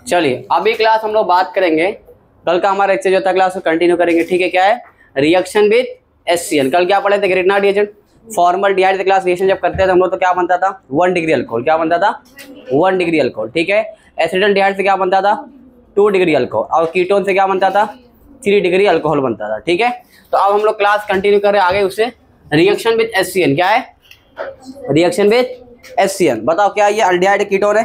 चलिए अभी क्लास हम लोग बात करेंगे, कल का हमारा एक्सरसाइज जो था क्लास को कंटिन्यू करेंगे, ठीक है। क्या है? Reaction with HCl। कल क्या पढ़े थे? Grignard reagent, formaldehyde class reaction जब करते थे हम लोग तो क्या बनता था? 1 डिग्री अल्कोहल। क्या बनता था? 1 डिग्री अल्कोहल, ठीक है। एसिटल डिहाइड से क्या बनता था? 2 डिग्री अल्कोहल। और कीटोन से क्या बनता था? 3 डिग्री अल्कोहल बनता था, ठीक है। तो अब हम लोग क्लास कंटिन्यू कर रहे हैं आगे उससे, रिएक्शन विद HCl। क्या है? Reaction with HCl। बताओ क्या ये अल्डिहाइड कीटोन है?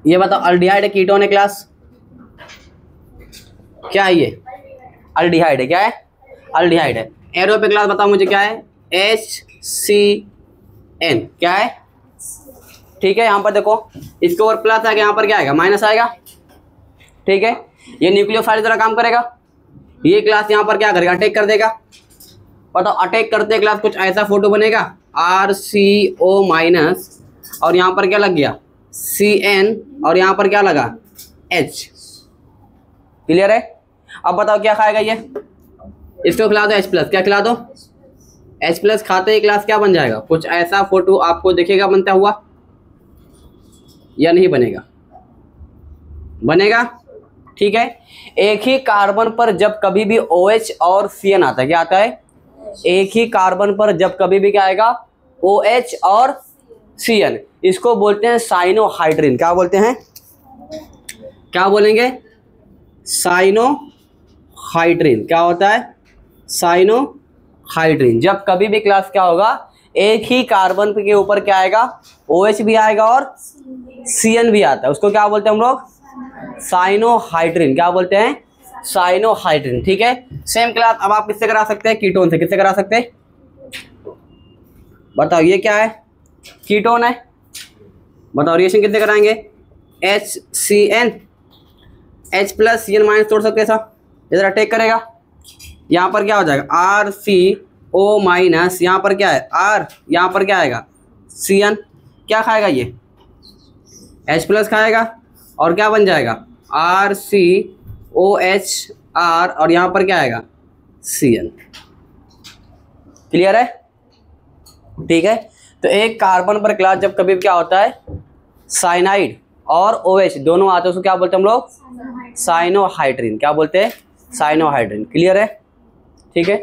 ये बताओ अल्डिहाइड कीटोन है क्लास? क्या है ये? अल्डिहाइड है। क्या है? अल्डिहाइड है। एरो पे क्लास बताओ मुझे क्या है? HCN। क्या है? ठीक है। यहाँ पर देखो इसके ऊपर प्लस आएगा, यहाँ पर क्या आएगा? माइनस आएगा, ठीक है। ये न्यूक्लियोफाइल तरह काम करेगा। ये क्लास यहाँ पर क्या करेगा? अटैक कर देगा। बताओ अटैक करते क्लास कुछ ऐसा फोटो बनेगा, RCO माइनस और यहाँ पर क्या लग गया? CN और यहाँ पर क्या लगा? H। क्लियर है? अब बताओ क्या खाएगा ये? इसको खिला दो H+। क्या खिला दो? H+ खाते ही क्लास क्या बन जाएगा? कुछ ऐसा फोटो आपको दिखेगा बनता हुआ या नहीं बनेगा? बनेगा, ठीक है। एक ही कार्बन पर जब कभी भी OH और CN आता है, क्या आता है? एक ही कार्बन पर जब कभी भी क्या आएगा? OH और CN, इसको बोलते हैं साइनोहाइड्रिन। क्या बोलते हैं? क्या बोलेंगे? साइनोहाइड्रिन। क्या होता है? साइनोहाइड्रिन। जब कभी भी क्लास क्या होगा? एक ही कार्बन के ऊपर क्या आएगा? OH भी आएगा और CN भी आता है, उसको क्या बोलते हैं हम लोग? साइनोहाइड्रिन। क्या बोलते हैं? साइनोहाइड्रिन, ठीक है। सेम क्लास अब आप किससे करा सकते हैं? कीटोन से। किससे करा सकते हैं? बताओ ये क्या है? कीटोन है। बताओ रिएक्शन किससे कराएंगे? HCN, H+ CN माइनस तोड़ सकते हैं साहब, इधर अटैक करेगा। यहाँ पर क्या हो जाएगा? RCO माइनस, यहाँ पर क्या है? R, यहाँ पर क्या आएगा? CN। क्या खाएगा ये? H+ खाएगा और क्या बन जाएगा? RCOHR और यहाँ पर क्या आएगा? CN। क्लियर है? ठीक है। तो एक कार्बन पर क्लास जब कभी क्या होता है? साइनाइड और OH दोनों आते हैं, उसको क्या बोलते हैं हम लोग? साइनोहाइड्रिन। क्या बोलते हैं? साइनोहाइड्रिन। क्लियर है? ठीक है,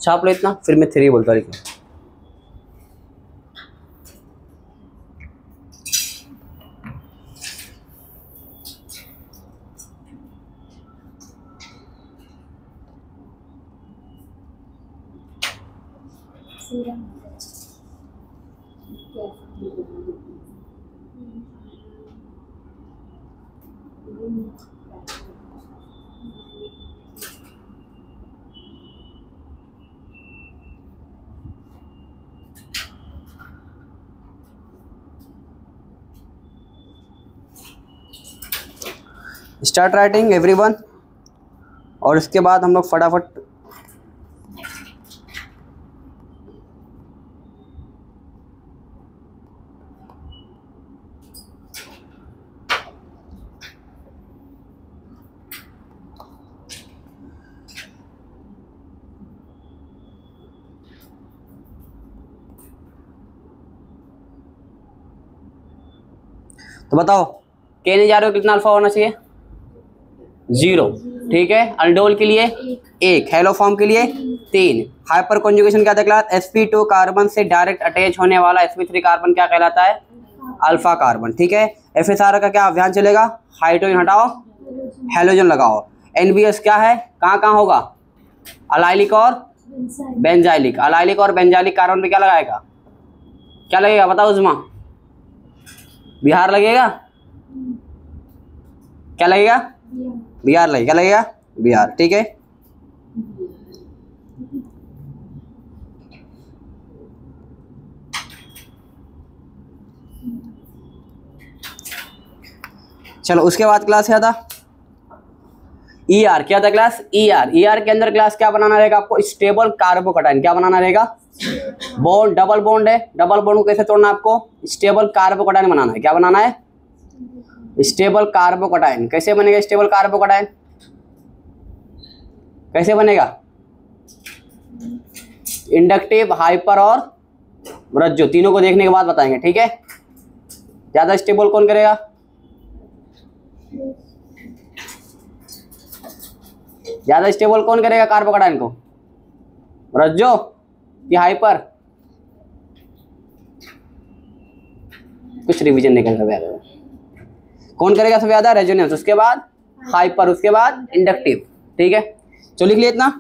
छाप लो इतना, फिर मैं 3 बोलता हूँ। स्टार्ट राइटिंग एवरीवन, और इसके बाद हम लोग फटाफट तो बताओ कहने जा रहे हो कितना अल्फा होना चाहिए? 0, ठीक है। अल्डोल के लिए 1, हेलोफॉर्म के लिए 3। हाइपर कॉन्जुगेशन क्या था क्लास? sp2 कार्बन से डायरेक्ट अटैच होने वाला sp3 कार्बन क्या कहलाता है? अल्फा कार्बन, ठीक है। FSR का क्या अभियान चलेगा? हाइड्रोजन हटाओ, हेलोजन लगाओ। NBS क्या है? कहाँ कहाँ होगा? अलाइलिक और बेंजाइलिक। अलाइलिक और बेंजाइलिक कार्बन पे क्या लगाएगा? क्या लगेगा बताओ उस्मा? बिहार लगेगा? क्या लगेगा? बिहार लगेगा। क्या लगेगा? बिहार, ठीक है। चलो उसके बाद क्लास क्या था? ER। क्या था क्लास? ER के अंदर क्लास क्या बनाना रहेगा आपको? Stable carbocation. क्या बनाना रहेगा? बॉन्ड, डबल बॉन्ड है, डबल बॉन्ड को कैसे तोड़ना आपको? स्टेबल कार्बोकैटायन बनाना है। क्या बनाना है? Stable carbocation. कैसे बनेगा स्टेबल कार्बोकैटायन? कैसे बनेगा? इंडक्टिव, हाइपर और रज्जो, तीनों को देखने के बाद बताएंगे, ठीक है। ज्यादा स्टेबल कौन करेगा? ज्यादा स्टेबल कौन करेगा कार्बोकेटाइन को? रज्जो कि हाइपर? कुछ रिवीजन निकल कर कौन करेगा सबसे ज्यादा? रेजोनेंस, उसके बाद हाइपर, उसके बाद इंडक्टिव, ठीक है। चलो लिख लिया इतना।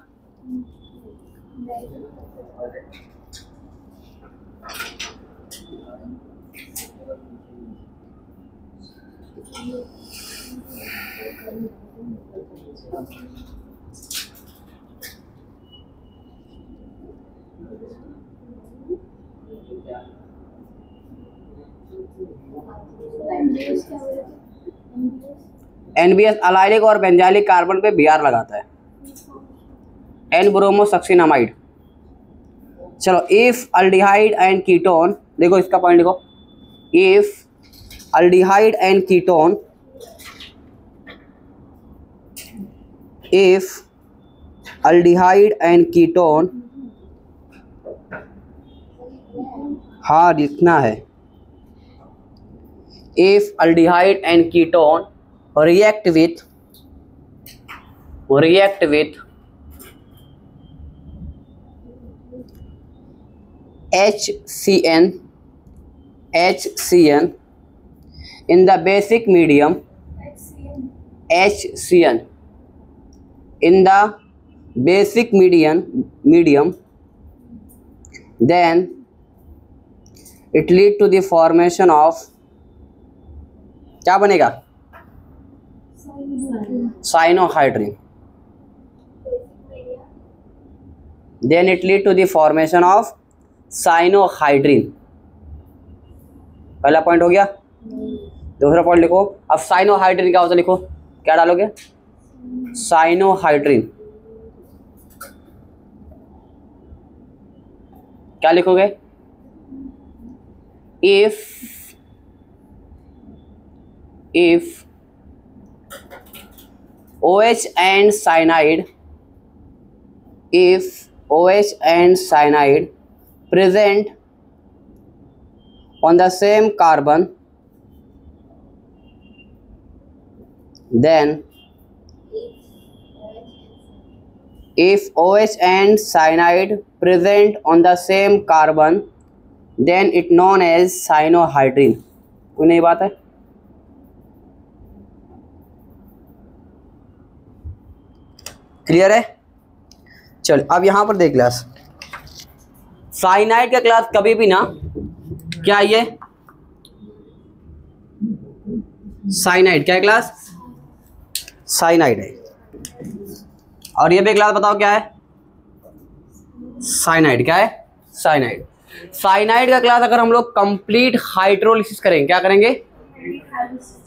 एनबीएस अलाइलिक और बेंजाइलिक कार्बन पे बीआर लगाता है, एन ब्रोमोसक्सिनामाइड। चलो, इफ अल्डिहाइड एंड कीटोन, देखो इसका पॉइंट लिखो, if aldehyde and ketone, if aldehyde and ketone, हाँ लिखना है, if aldehyde and ketone react with HCN in the basic medium, HCN in the basic medium, then it lead to the formation of, क्या बनेगा? Cyanohydrin. Then it lead to the formation of cyanohydrin. पहला point हो गया। दूसरा point लिखो। अब cyanohydrin क्या होता है, लिखो, क्या डालोगे? साइनोहाइड्रिन। क्या लिखोगे? if OH and cyanide, if OH and cyanide present on the same carbon, then if OH and cyanide present on the same carbon, then it known as cyanohydrin। कोई नई बात है? क्लियर है? चल अब यहां पर देख क्लास, साइनाइड का क्लास कभी भी ना, क्या ये साइनाइड, क्या क्लास? साइनाइड है। और ये भी क्लास बताओ क्या है? साइनाइड। क्या है? साइनाइड। साइनाइड का क्लास अगर हम लोग कंप्लीट हाइड्रोलिसिस करेंगे, क्या करेंगे?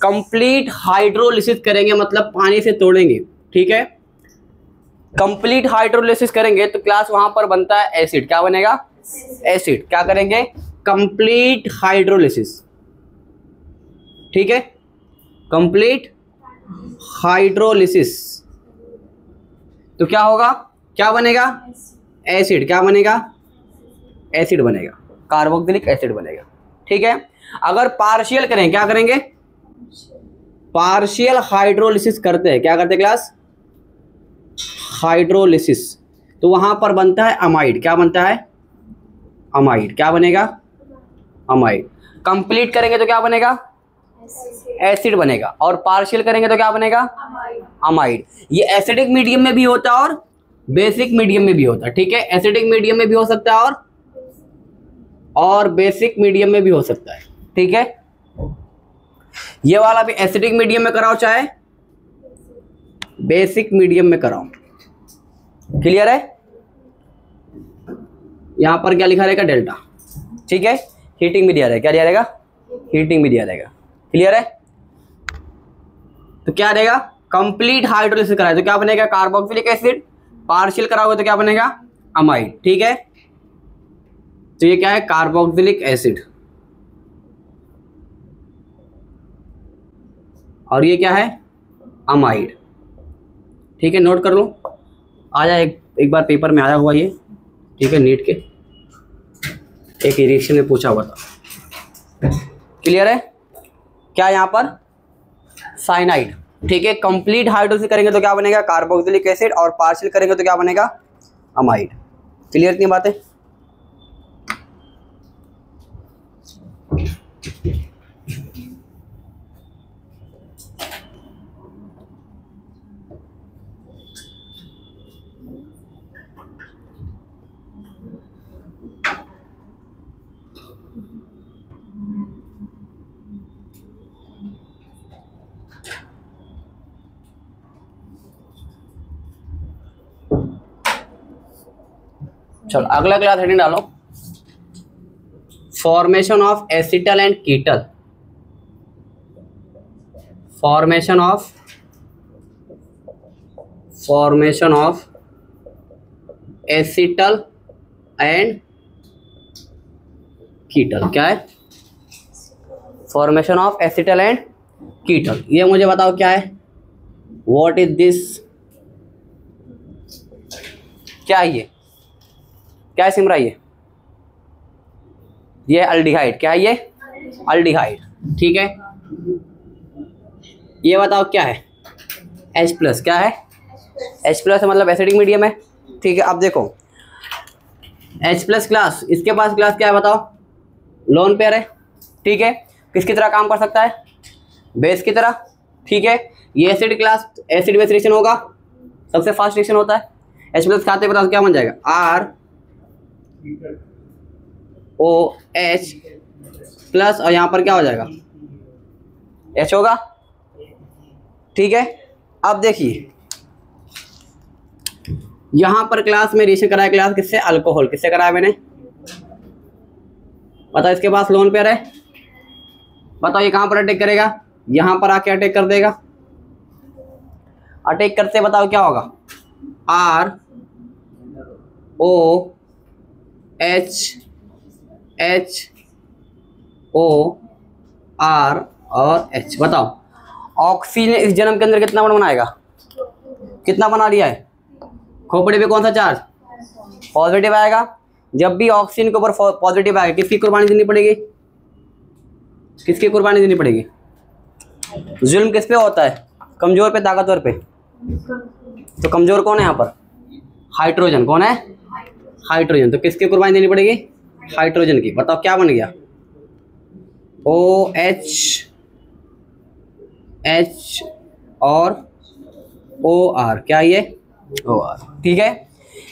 कंप्लीट हाइड्रोलिसिस करेंगे, मतलब पानी से तोड़ेंगे, ठीक है। कंप्लीट हाइड्रोलिसिस करेंगे तो क्लास वहां पर बनता है एसिड। क्या बनेगा? एसिड। क्या करेंगे? कंप्लीट हाइड्रोलिसिस, ठीक है। कंप्लीट हाइड्रोलिसिस तो क्या होगा? क्या बनेगा? एसिड। क्या बनेगा? एसिड बनेगा, कार्बोक्सिलिक एसिड बनेगा, ठीक है। अगर पार्शियल करें, क्या करेंगे? पार्शियल हाइड्रोलिसिस करते हैं, क्या करते हैं क्लास? हाइड्रोलिसिस, तो वहां पर बनता है अमाइड। क्या बनता है? अमाइड। क्या बनेगा? अमाइड। कंप्लीट करेंगे तो क्या बनेगा? एसिड बनेगा। और पार्शियल करेंगे तो क्या बनेगा? अमाइड। ये एसिडिक मीडियम में भी होता है और बेसिक मीडियम में भी होता है, ठीक है। एसिडिक मीडियम में भी हो सकता है और बेसिक मीडियम में भी हो सकता है, ठीक है। ये वाला भी एसिडिक मीडियम में कराओ चाहे बेसिक मीडियम में कराओ। क्लियर है? यहां पर क्या लिखा रहेगा? डेल्टा, ठीक है। हीटिंग भी दिया रहेगा। क्या दिया रहेगा? हीटिंग भी दिया रहेगा। क्लियर है? तो क्या रहेगा? कंप्लीट हाइड्रोलिसिस कराए तो क्या बनेगा? Carboxylic acid. पार्शियल कराओगे तो क्या बनेगा? अमाइड, ठीक है। तो ये क्या है? Carboxylic acid. और ये क्या है? अमाइड, ठीक है। नोट कर लो, आ जाए एक बार पेपर में आया हुआ ये, ठीक है, नीट के। एक रिएक्शन में पूछा हुआ था। क्लियर है? क्या यहाँ पर साइनाइड, ठीक है। कंप्लीट हाइड्रोलिसिस करेंगे तो क्या बनेगा, कार्बोक्सिलिक एसिड, और पार्शियल करेंगे तो क्या बनेगा, अमाइड। क्लियर इतनी बातें? चलो अगला क्लास हेडिंग डालो, formation of acetal and ketal. Formation of acetal and ketal. क्या है? Formation of acetal and ketal. ये मुझे बताओ क्या है, व्हाट इज दिस, क्या है ये, क्या है सिमरा, ये अल्डिहाइड। क्या है ये? अल्डिहाइड, ठीक है। ये बताओ क्या है, H+। क्या है? H+ मतलब एसिडिक मीडियम है, ठीक है। अब देखो H+ क्लास, इसके पास क्लास क्या है बताओ, लोन पेयर है, ठीक है। किसकी तरह काम कर सकता है, बेस की तरह, ठीक है। ये acid class, acid base reaction होगा, सबसे फास्ट रिएक्शन होता है। H+ खाते बताओ क्या बन जाएगा, ROH+ और यहाँ पर क्या हो जाएगा, H होगा, ठीक है। अब देखिए यहाँ पर क्लास में रिएक्शन कराया, क्लास किससे, अल्कोहल। किससे कराया मैंने, बताओ। इसके पास लोन पेयर है, बताओ ये कहाँ पर अटैक करेगा, यहाँ पर आके अटैक कर देगा। अटैक करते बताओ क्या होगा, ROHHOR और H। बताओ ऑक्सीजन इस जन्म के अंदर कितना बड़ा बनाएगा, कितना बना लिया है, खोपड़ी पे कौन सा चार्ज, पॉजिटिव आएगा। जब भी ऑक्सीजन के ऊपर पॉजिटिव आएगा, किसकी कुर्बानी देनी पड़ेगी, किसकी कुर्बानी देनी पड़ेगी, जुल्म किस पे होता है, कमजोर पे, ताकतवर पे। तो कमजोर कौन है यहाँ पर, हाइड्रोजन। कौन है, हाइड्रोजन। तो किसकी कुर्बानी देनी पड़ेगी, हाइड्रोजन की। बताओ क्या बन गया, OH और OR। क्या ये, OR, ठीक है।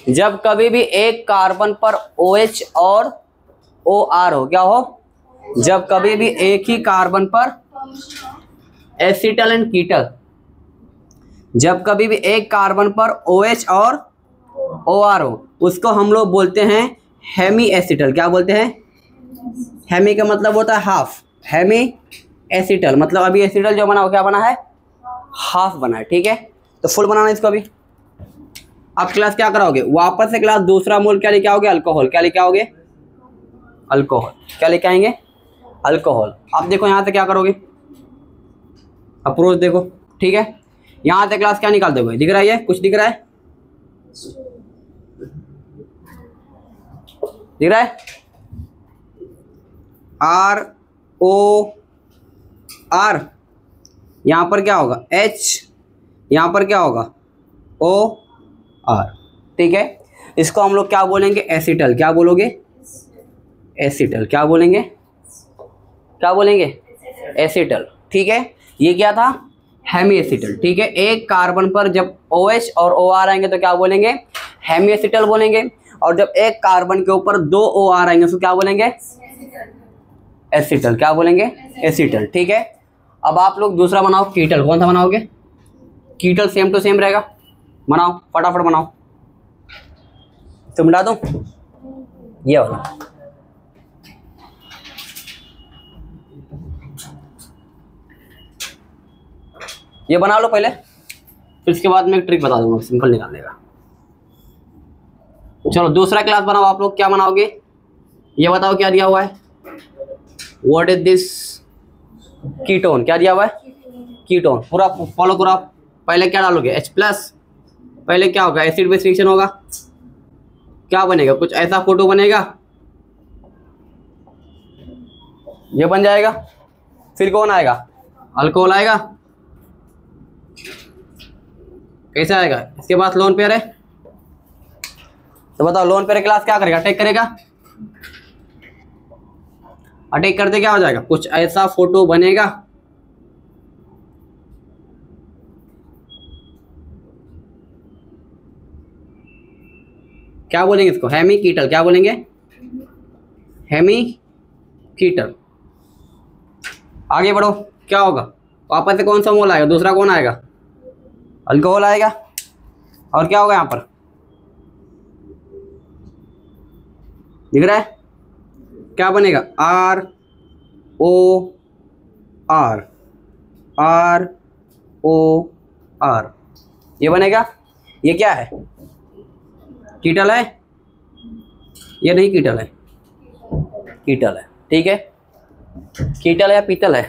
जब कभी भी एक कार्बन पर OH और OR हो, क्या हो, जब कभी भी एक ही कार्बन पर एसिटल एंड कीटल, जब कभी भी एक कार्बन पर OH और OR हो, उसको हम लोग बोलते हैं हेमी एसिटल। क्या बोलते हैं, हेमी का मतलब होता है हाफ, हेमी एसिटल मतलब अभी एसिटल जो बना वो क्या बना है, हाफ बना है, ठीक है। तो फुल बनाना इसको अभी। अब क्लास क्या कराओगे, वापस से क्लास दूसरा मोल क्या लेके आओगे, अल्कोहल। क्या लेके आओगे, अल्कोहल। क्या लेके आएंगे, अल्कोहल। अब देखो यहाँ से क्या करोगे, अप्रोच देखो, ठीक है। यहाँ से क्लास क्या निकाल दोगे, दिख रहा है, ये कुछ दिख रहा है, दिख रहा है, ROR, यहाँ पर क्या होगा H, यहाँ पर क्या होगा OR, ठीक है। इसको हम लोग क्या बोलेंगे, एसिटल। क्या बोलोगे, एसिटल। क्या बोलेंगे, क्या बोलेंगे, एसिटल, ठीक है। ये क्या था, हेमी एसिटल, ठीक है। एक कार्बन पर जब OH और OR आएंगे तो क्या बोलेंगे, हेमी एसिटल बोलेंगे। और जब एक कार्बन के ऊपर 2 OR आएंगे तो क्या बोलेंगे, एसिटल। क्या बोलेंगे, एसिटल, ठीक है। अब आप लोग दूसरा बनाओ, कीटल। कौन सा बनाओगे, कीटल सेम टू सेम रहेगा, बनाओ फटाफट बनाओ। तो मिटा दो ये वाला, ये बना लो पहले, फिर इसके बाद मैं एक ट्रिक बता दूंगा सिंपल निकालने का। चलो दूसरा क्लास बनाओ आप लोग। क्या बनाओगे, ये बताओ क्या दिया हुआ है, व्हाट इज दिस, कीटोन। क्या दिया हुआ है, कीटोन। पूरा फॉलो करो। पहले क्या डालोगे, H+। पहले क्या होगा, एसिड बेस रिएक्शन होगा, क्या बनेगा, कुछ ऐसा फोटो बनेगा, ये बन जाएगा। फिर कौन आएगा? अल्कोहल आएगा। कैसे आएगा? इसके पास लोन पेयर है, तो बताओ लोन पेयर क्लास क्या करेगा? अटैक करेगा। अटैक करते क्या हो जाएगा? कुछ ऐसा फोटो बनेगा, क्या बोलेंगे इसको? हेमीकीटल। क्या बोलेंगे? हेमीकीटल। आगे बढ़ो, क्या होगा? वापस से कौन सा मोल आएगा? दूसरा कौन आएगा? अल्कोहल आएगा। और क्या होगा यहाँ पर? दिख रहा है क्या बनेगा? ROR, ROR, ये बनेगा। ये क्या है? कीटल है। ये नहीं कीटल है, कीटल है। ठीक है, कीटल है या पीतल है?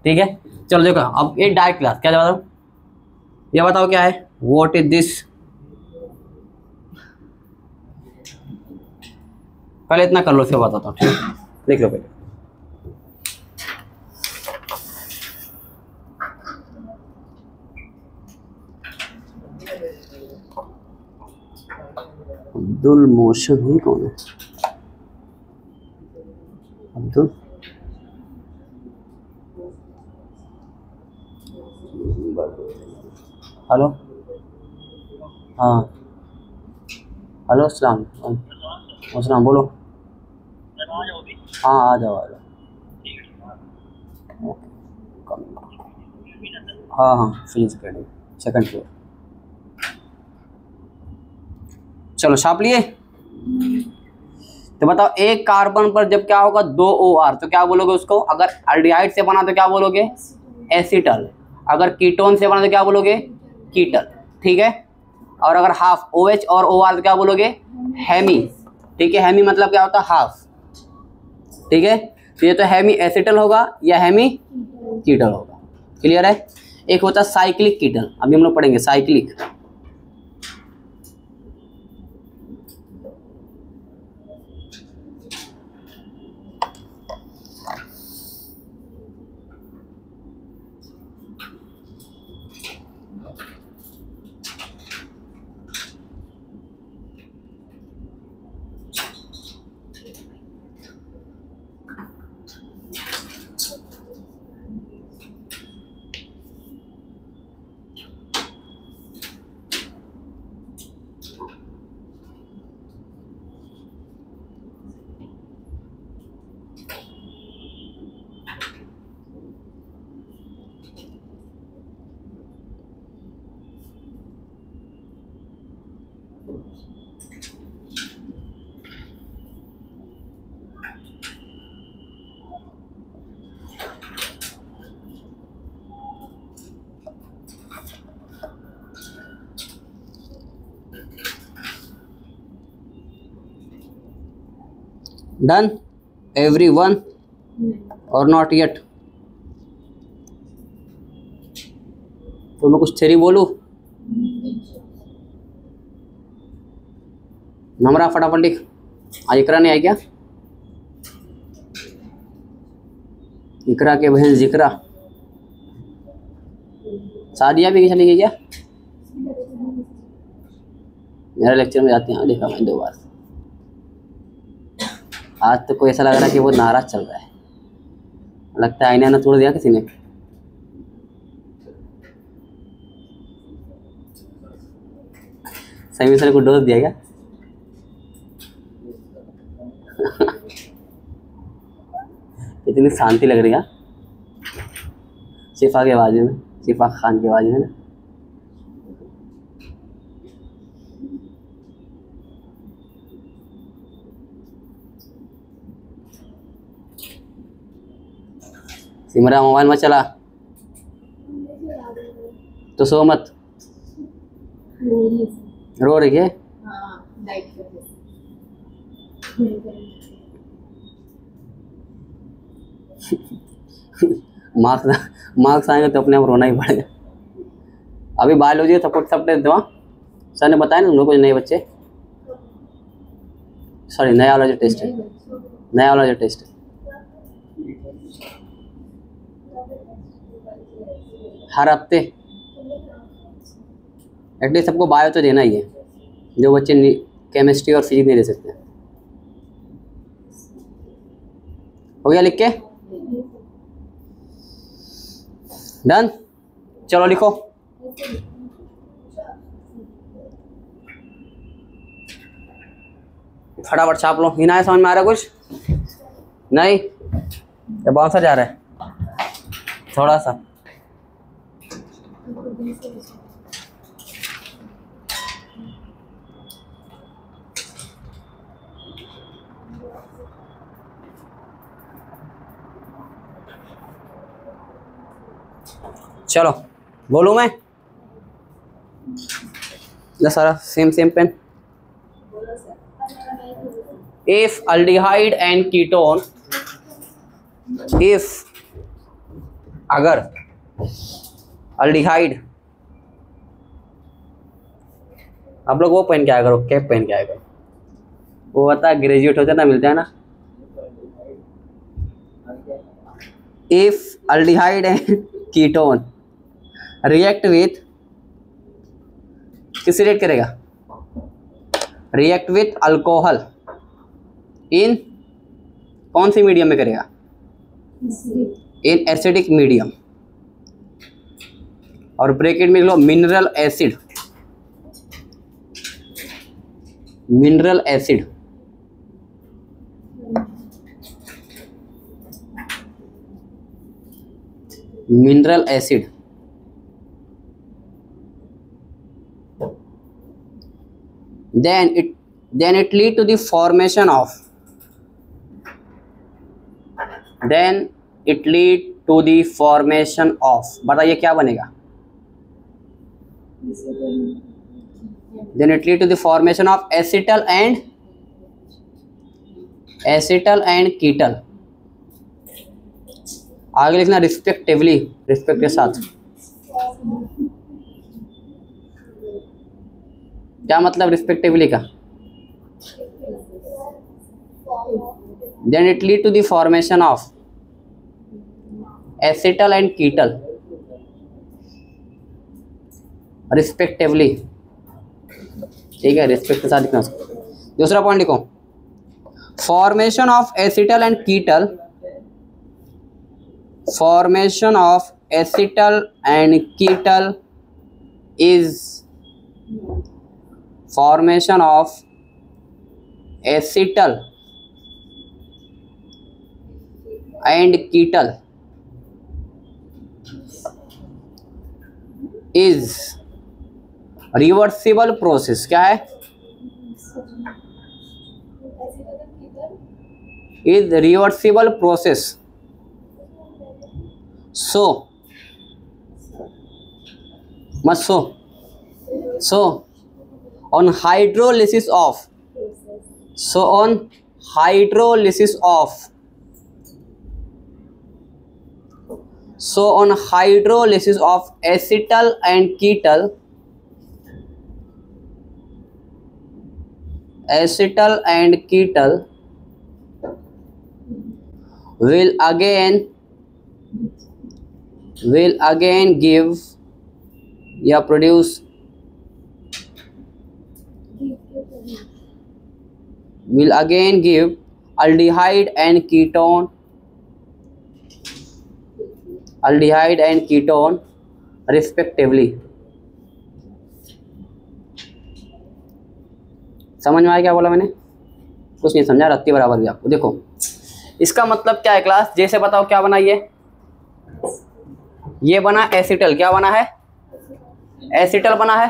ठीक है, चलो देखो अब ये डाई क्लास। क्या बताओ? ये बताओ क्या है? What is this? पहले इतना कर लो, फिर बताता हूँ। ठीक है, देख लो पहले। अब्दुल मोशन ही कौन है? अब्दुल, हेलो, हाँ हेलो, अस्सलाम अस्सलाम, बोलो। हाँ आ जाओ आ जाओ। हाँ हाँ, फिजिक्स अकेडमी, सेकंड फ्लोर। चलो छाप लिए। तो बताओ एक कार्बन पर जब क्या होगा? 2 OR, तो क्या बोलोगे उसको? अगर एल्डिहाइड से बना तो क्या बोलोगे? एसिटल। अगर कीटोन से बना तो क्या बोलोगे? कीटल। ठीक है, और अगर हाफ OH और OR तो क्या बोलोगे? हेमी। ठीक है, हेमी मतलब क्या होता है? हाफ। ठीक है, तो ये तो हेमी एसिटल होगा या हेमी कीटल होगा। क्लियर है? एक होता है साइक्लिक कीटल, अभी हम लोग पढ़ेंगे साइक्लिक। डन everyone और नॉट येट? तो मैं कुछ थ्योरी बोलूं? नमरा फटाफट लिख। आज इकरा नहीं आई क्या? इकरा के बहन जिक्रा सादिया भी चली गई क्या? मेरा लेक्चर में जाते हैं, देखा मैं 2 बार। आज तो कोई ऐसा लग रहा है कि वो नाराज चल रहा है, लगता है आईना ना तोड़ दिया किसी ने। सही से को डोज दिया क्या? इतनी शांति लग रही है शिफा के आवाज में, शिफा खान की आवाज में ना। सिमरा मोबाइल मत चला तो सो मत। रो रही है? मार्क्स आएंगे तो अपने आप रोना ही पड़ेगा। अभी बायोलॉजी सपोर्ट सब टेस्ट दो। सर ने बताया ना तुम लोग को, नए बच्चे, सॉरी नया वाला जो टेस्ट है, नया वाला जो टेस्ट है हर हफ्ते एटलीस्ट सबको बायो तो देना ही है, जो बच्चे केमिस्ट्री और फिजिक्स नहीं दे सकते। हो गया लिख के? डन। चलो लिखो। फटाफट छाप लो। ही ना है, समझ में आ रहा है कुछ? नहीं, ये बाउंसर जा रहा है थोड़ा सा। चलो बोलूं मैं? सारा same pen. If aldehyde and ketone, if अगर aldehyde, आप लोग वो पहन के आया करो, कैप पहन के आया करो, वो होता है ग्रेजुएट होता है ना, मिलता है ना। If aldehyde and ketone react with, किससे रिएक्ट करेगा? रिएक्ट विथ अल्कोहल इन कौन सी मीडियम में करेगा? In acidic medium. और ब्रैकेट में लिख लो mineral acid, mineral acid. Mineral acid then it lead to the formation of, then it lead to the formation of, बताइए क्या बनेगा? then it lead to the formation of acetal and ketal। आगे लिखना respectively, respect के साथ। क्या मतलब respectively का? Then it lead to the formation of acetal and ketal respectively. ठीक है, रिस्पेक्ट के साथ लिखना। दूसरा पॉइंट लिखो, formation of acetal and ketal, formation of acetal and ketal is, formation of acetal and ketal is reversible process। क्या है? is reversible process। so मत so on hydrolysis of, so on hydrolysis of, so on hydrolysis of acetal and ketal, acetal and ketal will again give या produce, will again give aldehyde and ketone, aldehyde and ketone respectively। समझ में आया क्या बोला मैंने? कुछ नहीं समझा, रत्ती बराबर भी आपको। देखो इसका मतलब क्या है क्लास, जैसे बताओ क्या बना ये बना एसिटल। क्या बना है? एसिटल बना है।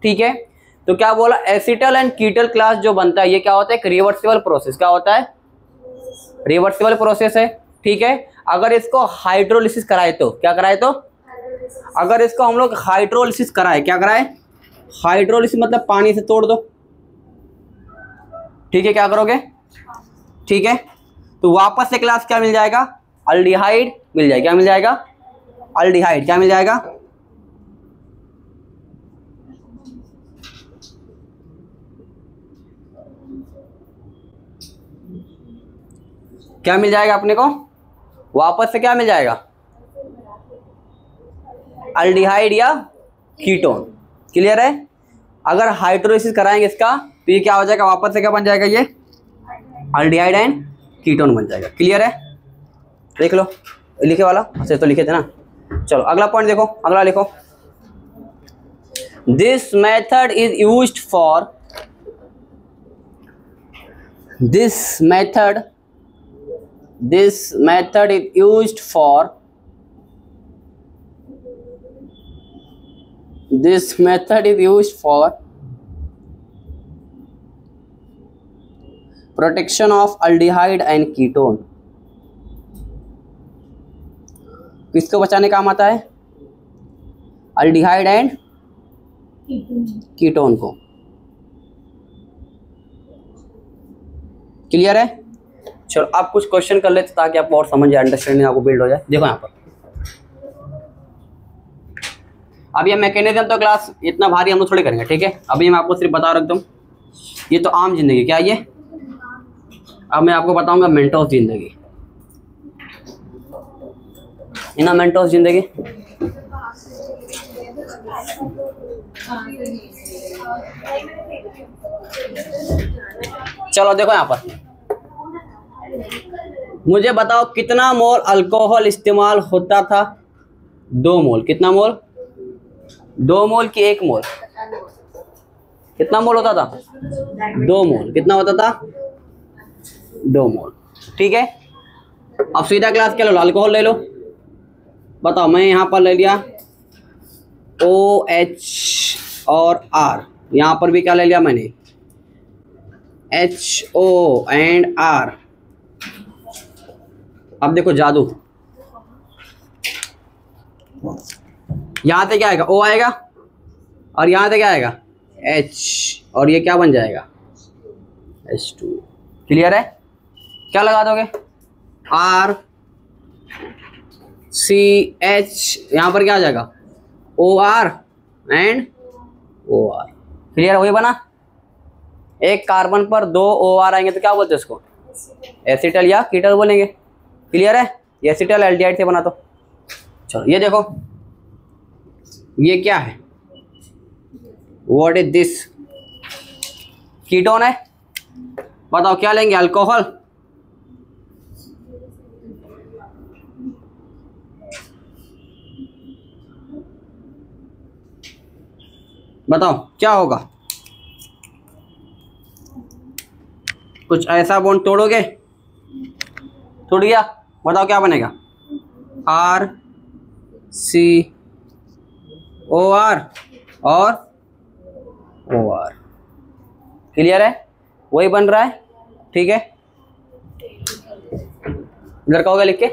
ठीक है, तो क्या बोला? एसिटल एंड कीटल क्लास जो बनता है ये क्या होता है? एक रिवर्सिबल प्रोसेस। क्या होता है? रिवर्सिबल प्रोसेस है। ठीक है, अगर इसको हाइड्रोलिसिस कराए तो क्या कराए? तो अगर इसको हम लोग हाइड्रोलिसिस कराए, क्या कराए? हाइड्रोलिसिस मतलब पानी से तोड़ दो। ठीक है, क्या करोगे? ठीक है, तो वापस से क्लास क्या मिल जाएगा? अल्डिहाइड मिल जाएगा। क्या मिल जाएगा? अल्डिहाइड। क्या मिल जाएगा? क्या मिल जाएगा अपने को? वापस से क्या मिल जाएगा, अल्डिहाइड या कीटोन। क्लियर है। अगर हाइड्रोलिसिस कराएंगे इसका तो ये क्या हो जाएगा, वापस से क्या बन जाएगा, ये अल्डिहाइड एंड कीटोन बन जाएगा। क्लियर है। देख लो लिखे वाला, अच्छा तो लिखे थे ना। चलो अगला पॉइंट देखो, अगला लिखो। This method is used for, this method is used for, this method is used for protection of aldehyde and ketone। किसको बचाने काम आता है, अल्डिहाइड एंड कीटोन को। क्लियर है। चलो आप कुछ क्वेश्चन कर लेते ताकि आपको और समझ जाए, अंडरस्टैंडिंग आपको बिल्ड हो जाए। देखो यहाँ पर अब ये मैकेनिज्म तो क्लास इतना भारी हम लोग थोड़ी करेंगे, ठीक है। अभी मैं आपको सिर्फ बता रखता हूँ, ये तो आम जिंदगी, क्या ये, अब मैं आपको बताऊंगा मेंटोस जिंदगी, इना मेंटोस जिंदगी। चलो देखो यहाँ पर, मुझे बताओ कितना मोल अल्कोहल इस्तेमाल होता था, 2 मोल। कितना मोल, 2 मोल की 1 मोल, कितना मोल होता था, 2 मोल। कितना होता था, 2 मोल। ठीक है। अब सीधा क्लास क्या लो, अल्कोहल ले लो। बताओ, मैं यहाँ पर ले लिया OH और R, यहाँ पर भी क्या ले लिया मैंने, HO एंड R। अब देखो जादू, यहां से क्या आएगा, O आएगा, और यहां से क्या आएगा, H, और ये क्या बन जाएगा, H2। क्लियर है। क्या लगा दोगे, R CH, यहां पर क्या आ जाएगा, OR एंड OR। क्लियर, वही बना। एक कार्बन पर 2 OR आएंगे तो क्या बोलते हैं उसको, एसिटल या कीटल बोलेंगे। क्लियर है। ये एसिटल एल्डिहाइड से बना। तो चलो ये देखो, ये क्या है, व्हाट इज दिस, कीटोन है। बताओ क्या लेंगे, अल्कोहल। बताओ क्या होगा, कुछ ऐसा बॉन्ड तोड़ोगे, टूट गया। बताओ क्या बनेगा, RCOR और OR। क्लियर है, वही बन रहा है। ठीक है, इधर का होगा लिख के,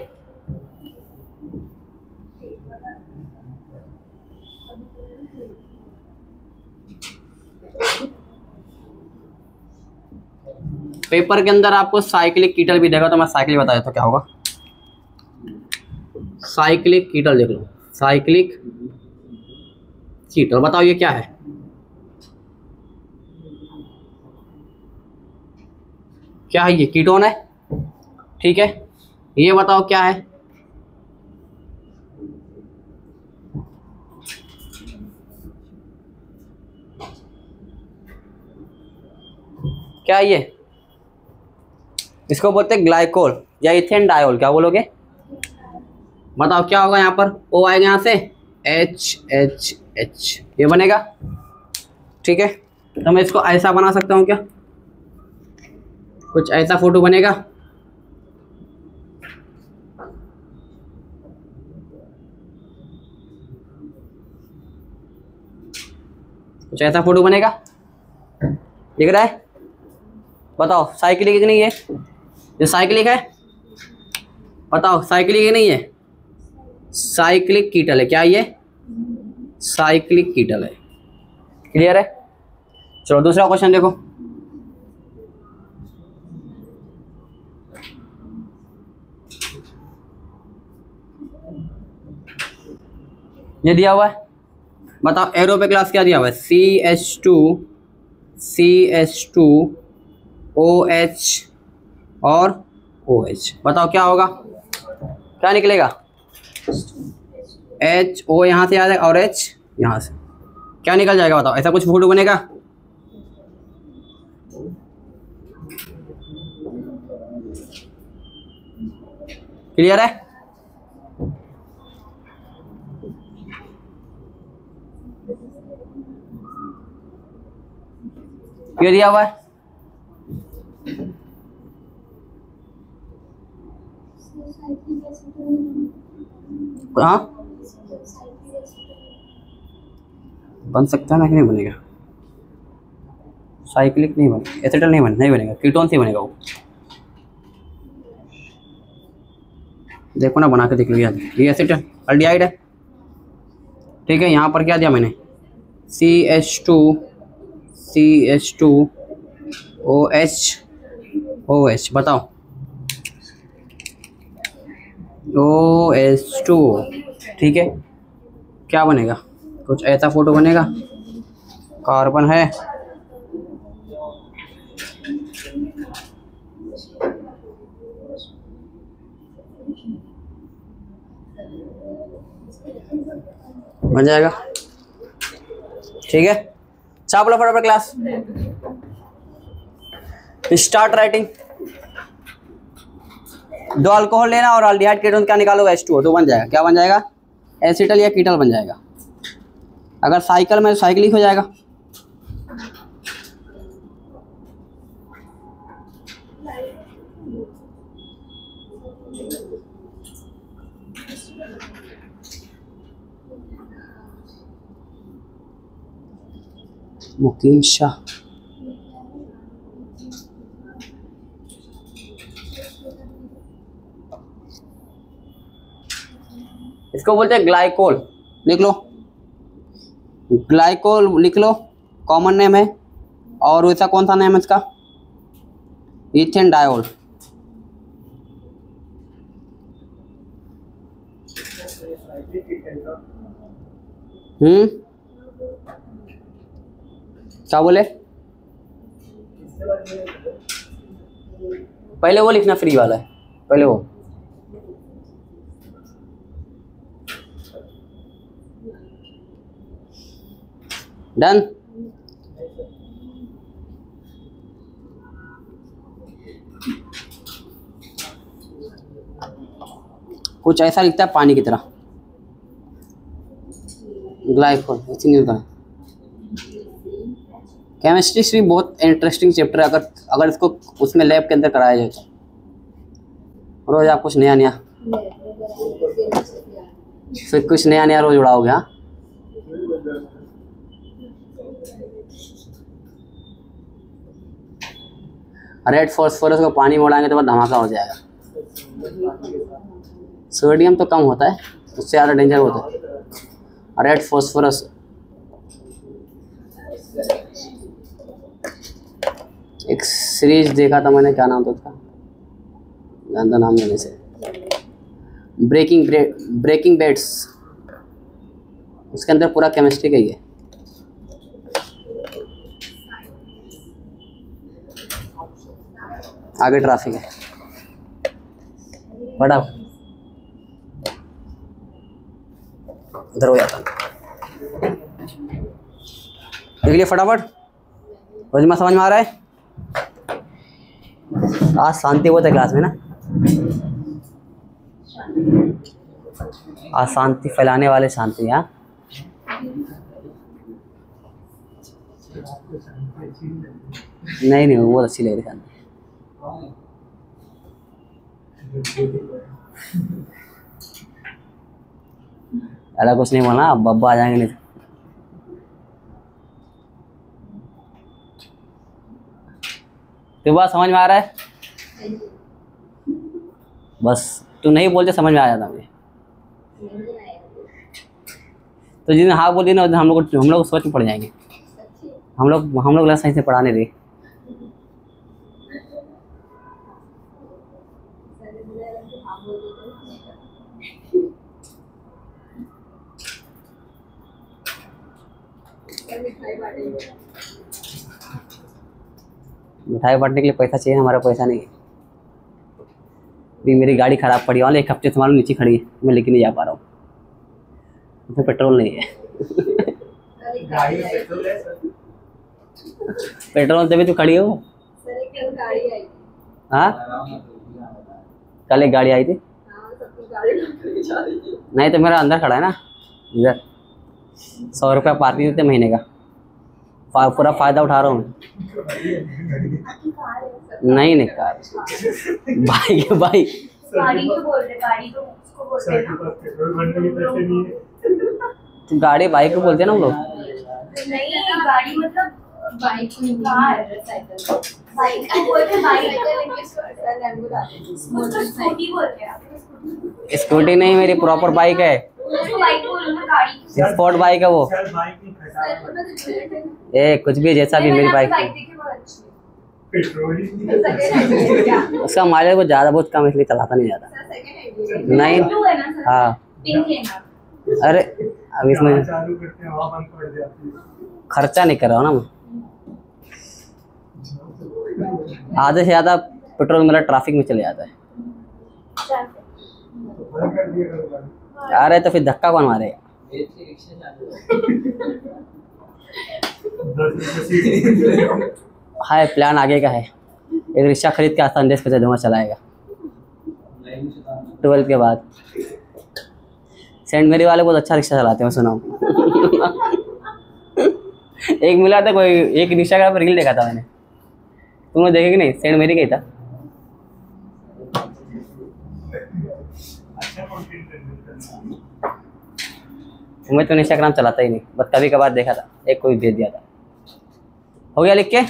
पेपर के अंदर आपको साइक्लिक कीटल भी देगा, तो मैं साइक्लिक बताया तो क्या होगा, साइक्लिक कीटल देख लो, साइक्लिक कीटल। बताओ ये क्या है, क्या है, ये कीटोन है। ठीक है, ये बताओ क्या है, क्या है ये, इसको बोलते हैं ग्लाइकोल या इथेन डायोल। क्या बोलोगे, बताओ क्या होगा, यहाँ पर O आएगा, यहाँ से HHH, ये बनेगा। ठीक है, तो मैं इसको ऐसा बना सकता हूँ क्या, कुछ ऐसा फोटो बनेगा। कुछ ऐसा फोटो बनेगा, दिख रहा है। बताओ साइक्लिक है कि नहीं है, ये साइक्लिक है। बताओ साइक्लिक है नहीं है, साइक्लिक कीटल है। क्या ये, साइक्लिक कीटल है। क्लियर है। चलो दूसरा क्वेश्चन देखो, ये दिया हुआ है। बताओ एरो पे क्लास क्या दिया हुआ है, CH2 OH और OH। बताओ क्या होगा, क्या निकलेगा, एच ओ यहाँ से आ जाएगा और एच यहाँ से, क्या निकल जाएगा बताओ, ऐसा कुछ फोटो बनेगा। क्लियर है। क्लियर दिया हुआ है। हाँ बन सकता है ना कि नहीं बनेगा, साइक्लिक नहीं बनेगा, एसिटल नहीं बनेगा, कीटोन से बनेगा वो। देखो ना बना के देख लो, ये एसिटल अल्डिहाइड है, ठीक है। यहाँ पर क्या दिया मैंने, CH2OH, बताओ OH2, ठीक है। क्या बनेगा, कुछ ऐसा फोटो बनेगा, कार्बन है, बन जाएगा, ठीक है। चापला फटाफट क्लास स्टार्ट राइटिंग। दो अल्कोहल लेना और अल्डिहाइड कीटोन क्या निकालो, H2O, तो बन जाएगा, क्या बन जाएगा, एसिटल या कीटल बन जाएगा। अगर साइकिल में साइक्लिक हो जाएगा। मुकीम शाह, इसको बोलते हैं ग्लाइकोल, लिख लो, ग्लाइकोल लिख लो, कॉमन नेम है। और वैसा कौन सा नेम है इसका, इथेन डायोल। क्या बोले, पहले वो लिखना फ्री वाला है, पहले वो। डन। कुछ ऐसा लिखता है पानी की तरह, ग्लाइकोल, ऐसे नहीं होता है। केमिस्ट्री भी बहुत इंटरेस्टिंग चैप्टर है, अगर इसको उसमें लैब के अंदर कराया जाए तो। रोज आप कुछ नया नया रोज उड़ाओगे। हाँ रेड फॉस्फोरस को पानी में उड़ाएंगे तो बाद धमाका हो जाएगा। सोडियम तो कम होता है, उससे ज़्यादा डेंजर होता है रेड फॉस्फोरस। एक सीरीज देखा था मैंने, क्या नाम था उसका, गंदा नाम लेने से, ब्रेकिंग बैड्स, उसके अंदर पूरा केमिस्ट्री का ही है। आगे ट्रैफिक है, बड़ा उधर हो जाता। देख लिया फटाफट, रोजमा समझ में आ रहा है। आज शांति बहुत है क्लास में ना, आज शांति फैलाने वाले शांति। यहाँ नहीं वो बहुत अच्छी लग रही शांति। अरे कुछ नहीं बोलना, अब बब्बा आ जाएंगे नहीं। तो बात समझ में आ रहा है, बस तू नहीं बोलते समझ में आ जाता मुझे। तो जिस दिन हाँ बोल दी ना, हम लोग सोच में पड़ जाएंगे। हम लोग सही से पढ़ाने रहे। मिठाई बांटने के लिए पैसा चाहिए, हमारा पैसा नहीं है। अभी मेरी गाड़ी खराब पड़ी है, एक हफ्ते से हमारे नीचे खड़ी है, मैं लेके नहीं जा पा रहा हूँ, उसमें पेट्रोल नहीं है। पेट्रोल तभी तो खड़ी हो। हाँ कल एक गाड़ी आई थी। नहीं तो मेरा अंदर खड़ा है ना इधर, 100 रुपया पार्किंग देते महीने का, पूरा फायदा उठा रहा हूँ मैं। नहीं कार, बाइक है बाइक। गाड़ी तो बोल रहे, गाड़ी तो उसको बोलते हैं ना। तो गाड़ी बाइक को बोलते हैं ना हम लोग। नहीं गाड़ी मतलब बाइक कार, बाइक को बोलते हैं, बाइक स्कूटी बोलते हैं। स्कूटी नहीं, मेरी प्रॉपर बाइक है, बाइक बोलो ना, गाड़ी स्पोर्ट बाइक है वो। ए कुछ भी जैसा भी, मेरी बाइक उसका माइलेज बहुत ज्यादा, बहुत कम, इसलिए चलाता नहीं ज्यादा। नहीं हाँ अरे अब इसमें खर्चा नहीं कर रहा हूँ ना मैं, आधे से ज्यादा पेट्रोल मेरा ट्रैफिक में चले जाता है। अरे तो फिर धक्का कौन मारेगा? हाय प्लान आगे का है, एक रिक्शा खरीद के संदेश पे दूंगा, चलाएगा 12 के बाद। सेंट मेरी वाले बहुत अच्छा रिक्शा चलाते हैं, सुना एक मिला था कोई, एक रिक्शा का रील देखा था मैंने, तुमने देखे कि नहीं? सेंट मेरी का ही था। मैं तो इंस्टाग्राम चलाता ही नहीं, बस कभी कभार देखा था, एक कोई भेज दिया था। हो गया लिख के?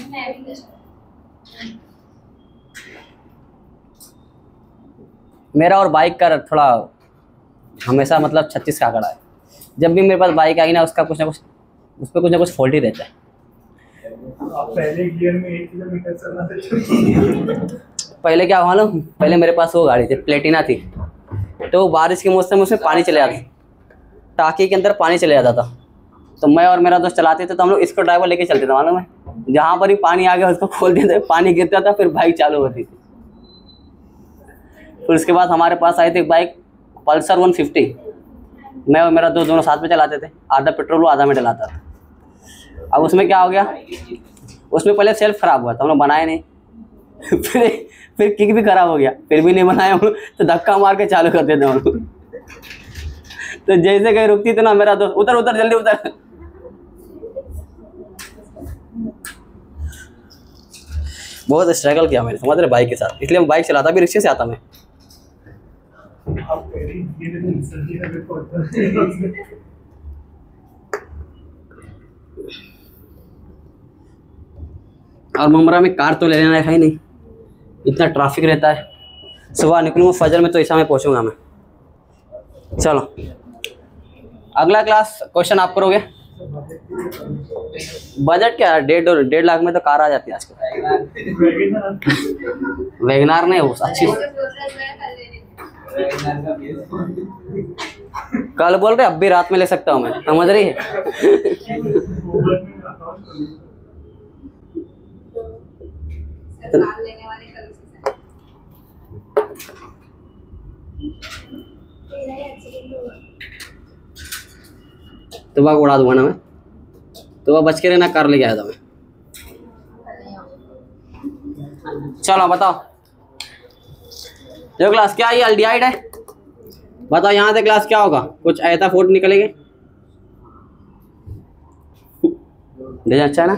मेरा और बाइक का थोड़ा हमेशा मतलब 36 का आंकड़ा है। जब भी मेरे पास बाइक आई ना, उसका कुछ ना कुछ, उस पर कुछ ना कुछ फॉल्ट ही रहता है। पहले गियर में 1 किलोमीटर चलना था। पहले क्या मालूम, पहले मेरे पास वो गाड़ी थी, प्लेटिना थी, तो बारिश के मौसम में उसमें पानी चले जाता, टाकी के अंदर पानी चले जाता था, तो मैं और मेरा दोस्त चलाते थे, तो हम लोग इसको ड्राइवर लेके चलते थे, मालूम है, जहाँ पर भी पानी आ गया उसको खोल देते, पानी गिरता था, फिर बाइक चालू होती थी। फिर उसके बाद हमारे पास आई थी बाइक पल्सर 150, मैं और मेरा दोस्त दोनों साथ में चलाते थे, आधा पेट्रोल आधा में डलाता था। अब उसमें क्या हो गया, उसमें पहले सेल्फ खराब हुआ था, हम लोग बनाए नहीं, फिर किक भी खराब हो गया, फिर भी नहीं बनाए हम लोग, तो धक्का मार के चालू कर देते हम लोग। तो जैसे कहीं रुकती थी ना, मेरा दोस्त उतर उतर जल्दी उतर, बहुत स्ट्रगल किया मैंने, समझ रहे, बाइक के साथ, इसलिए मैं बाइक चलाता भी रिक्शे से आता मैं। और मुमरा में कार तो ले लेना है नहीं, इतना ट्रैफिक रहता है, सुबह निकलूँगा फजर में तो ऐसा में पहुँचूंगा मैं। चलो अगला क्लास क्वेश्चन आप करोगे। बजट क्या है? 1.5 लाख में तो कार आ जाती है आजकल। वैगनार नहीं हो अच्छी, कल बोल रहे अब भी रात में ले सकता हूँ मैं, समझ रही है? तो वह उड़ा दूंगा ना मैं, तो वह बच के रहना, कार लेके आया था मैं। चलो बताओ, जो क्लास क्या ये अल्डिहाइड है, बताओ यहाँ से क्लास क्या होगा, कुछ ऐसा फोटो निकलेंगे, देखिए अच्छा है ना,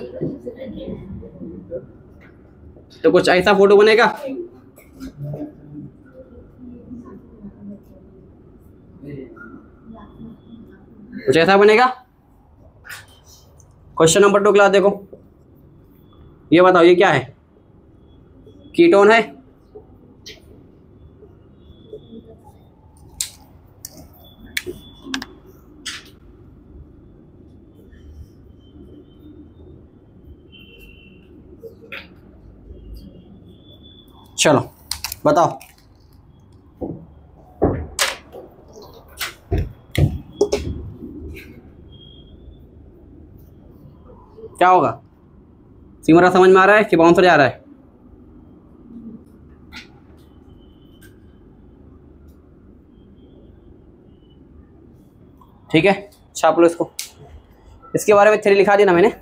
तो कुछ ऐसा फोटो बनेगा, कुछ ऐसा बनेगा। क्वेश्चन नंबर 2 क्लास देखो, ये बताओ ये क्या है, कीटोन है, चलो बताओ। क्या होगा, सिमरा समझ में आ रहा है कि बाउंसर जा रहा है? ठीक है, छाप लो इसको। इसके बारे में 3 लिखा दिया ना मैंने।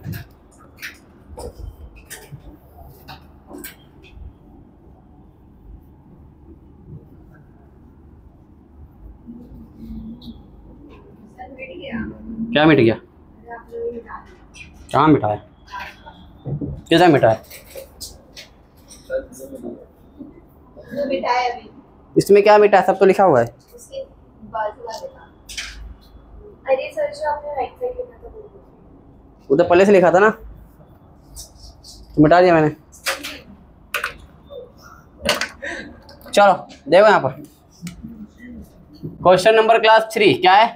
क्या मिट गया? कहाँ मिटा है? किसने मिटा है? इसमें क्या मिटा है? सब तो लिखा हुआ है। अरे सर जो आपने राइट साइड लिखा था वो उधर पहले से लिखा था ना, तो मिटा दिया मैंने। चलो देखो यहाँ पर क्वेश्चन नंबर क्लास 3 क्या है?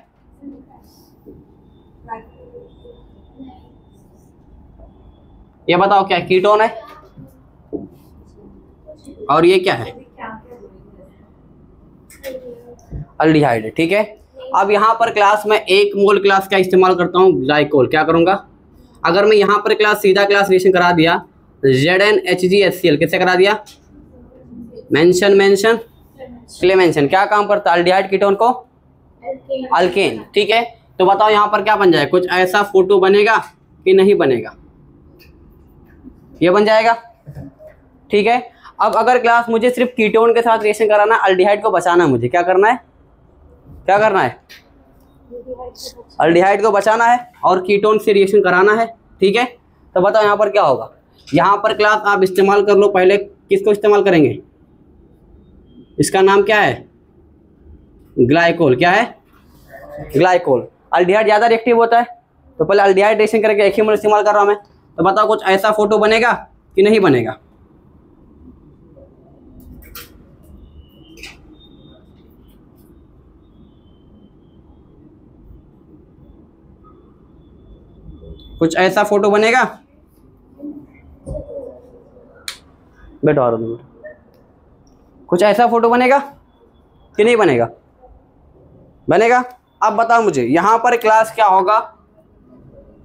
ये बताओ क्या कीटोन है और ये क्या है? अल्डिहाइड है। ठीक है, अब यहाँ पर क्लास में 1 मोल क्लास का इस्तेमाल करता हूँ, ग्लाइकोल। क्या करूँगा? अगर मैं यहाँ पर क्लास सीधा क्लास रिएक्शन करा दिया, ZnHgHCl किससे करा दिया? Mention Clemmensen. क्या काम करता है अल्डिहाइड कीटोन को? अल्केन। ठीक है, तो बताओ यहाँ पर क्या बन जाए? कुछ ऐसा फोटो बनेगा कि नहीं बनेगा? ये बन जाएगा। ठीक है, अब अगर क्लास मुझे सिर्फ कीटोन के साथ रिएक्शन कराना, अल्डिहाइड को बचाना, मुझे क्या करना है? क्या करना है? अल्डिहाइड को बचाना है और कीटोन से रिएक्शन कराना है। ठीक है, तो बताओ यहाँ पर क्या होगा? यहाँ पर क्लास आप इस्तेमाल कर लो। पहले किसको इस्तेमाल करेंगे? इसका नाम क्या है? ग्लाइकोल। क्या है? ग्लाइकोल। अल्डिहाइड ज़्यादा रिएक्टिव होता है, तो पहले अल्डिहाइड रिएक्शन करके एक ही मोल इस्तेमाल कर रहा हूँ मैं। तो बताओ कुछ ऐसा फोटो बनेगा कि नहीं बनेगा? कुछ ऐसा फोटो बनेगा? बैठो और कुछ ऐसा फोटो बनेगा कि नहीं बनेगा? बनेगा। अब बताओ मुझे यहाँ पर क्लास क्या होगा?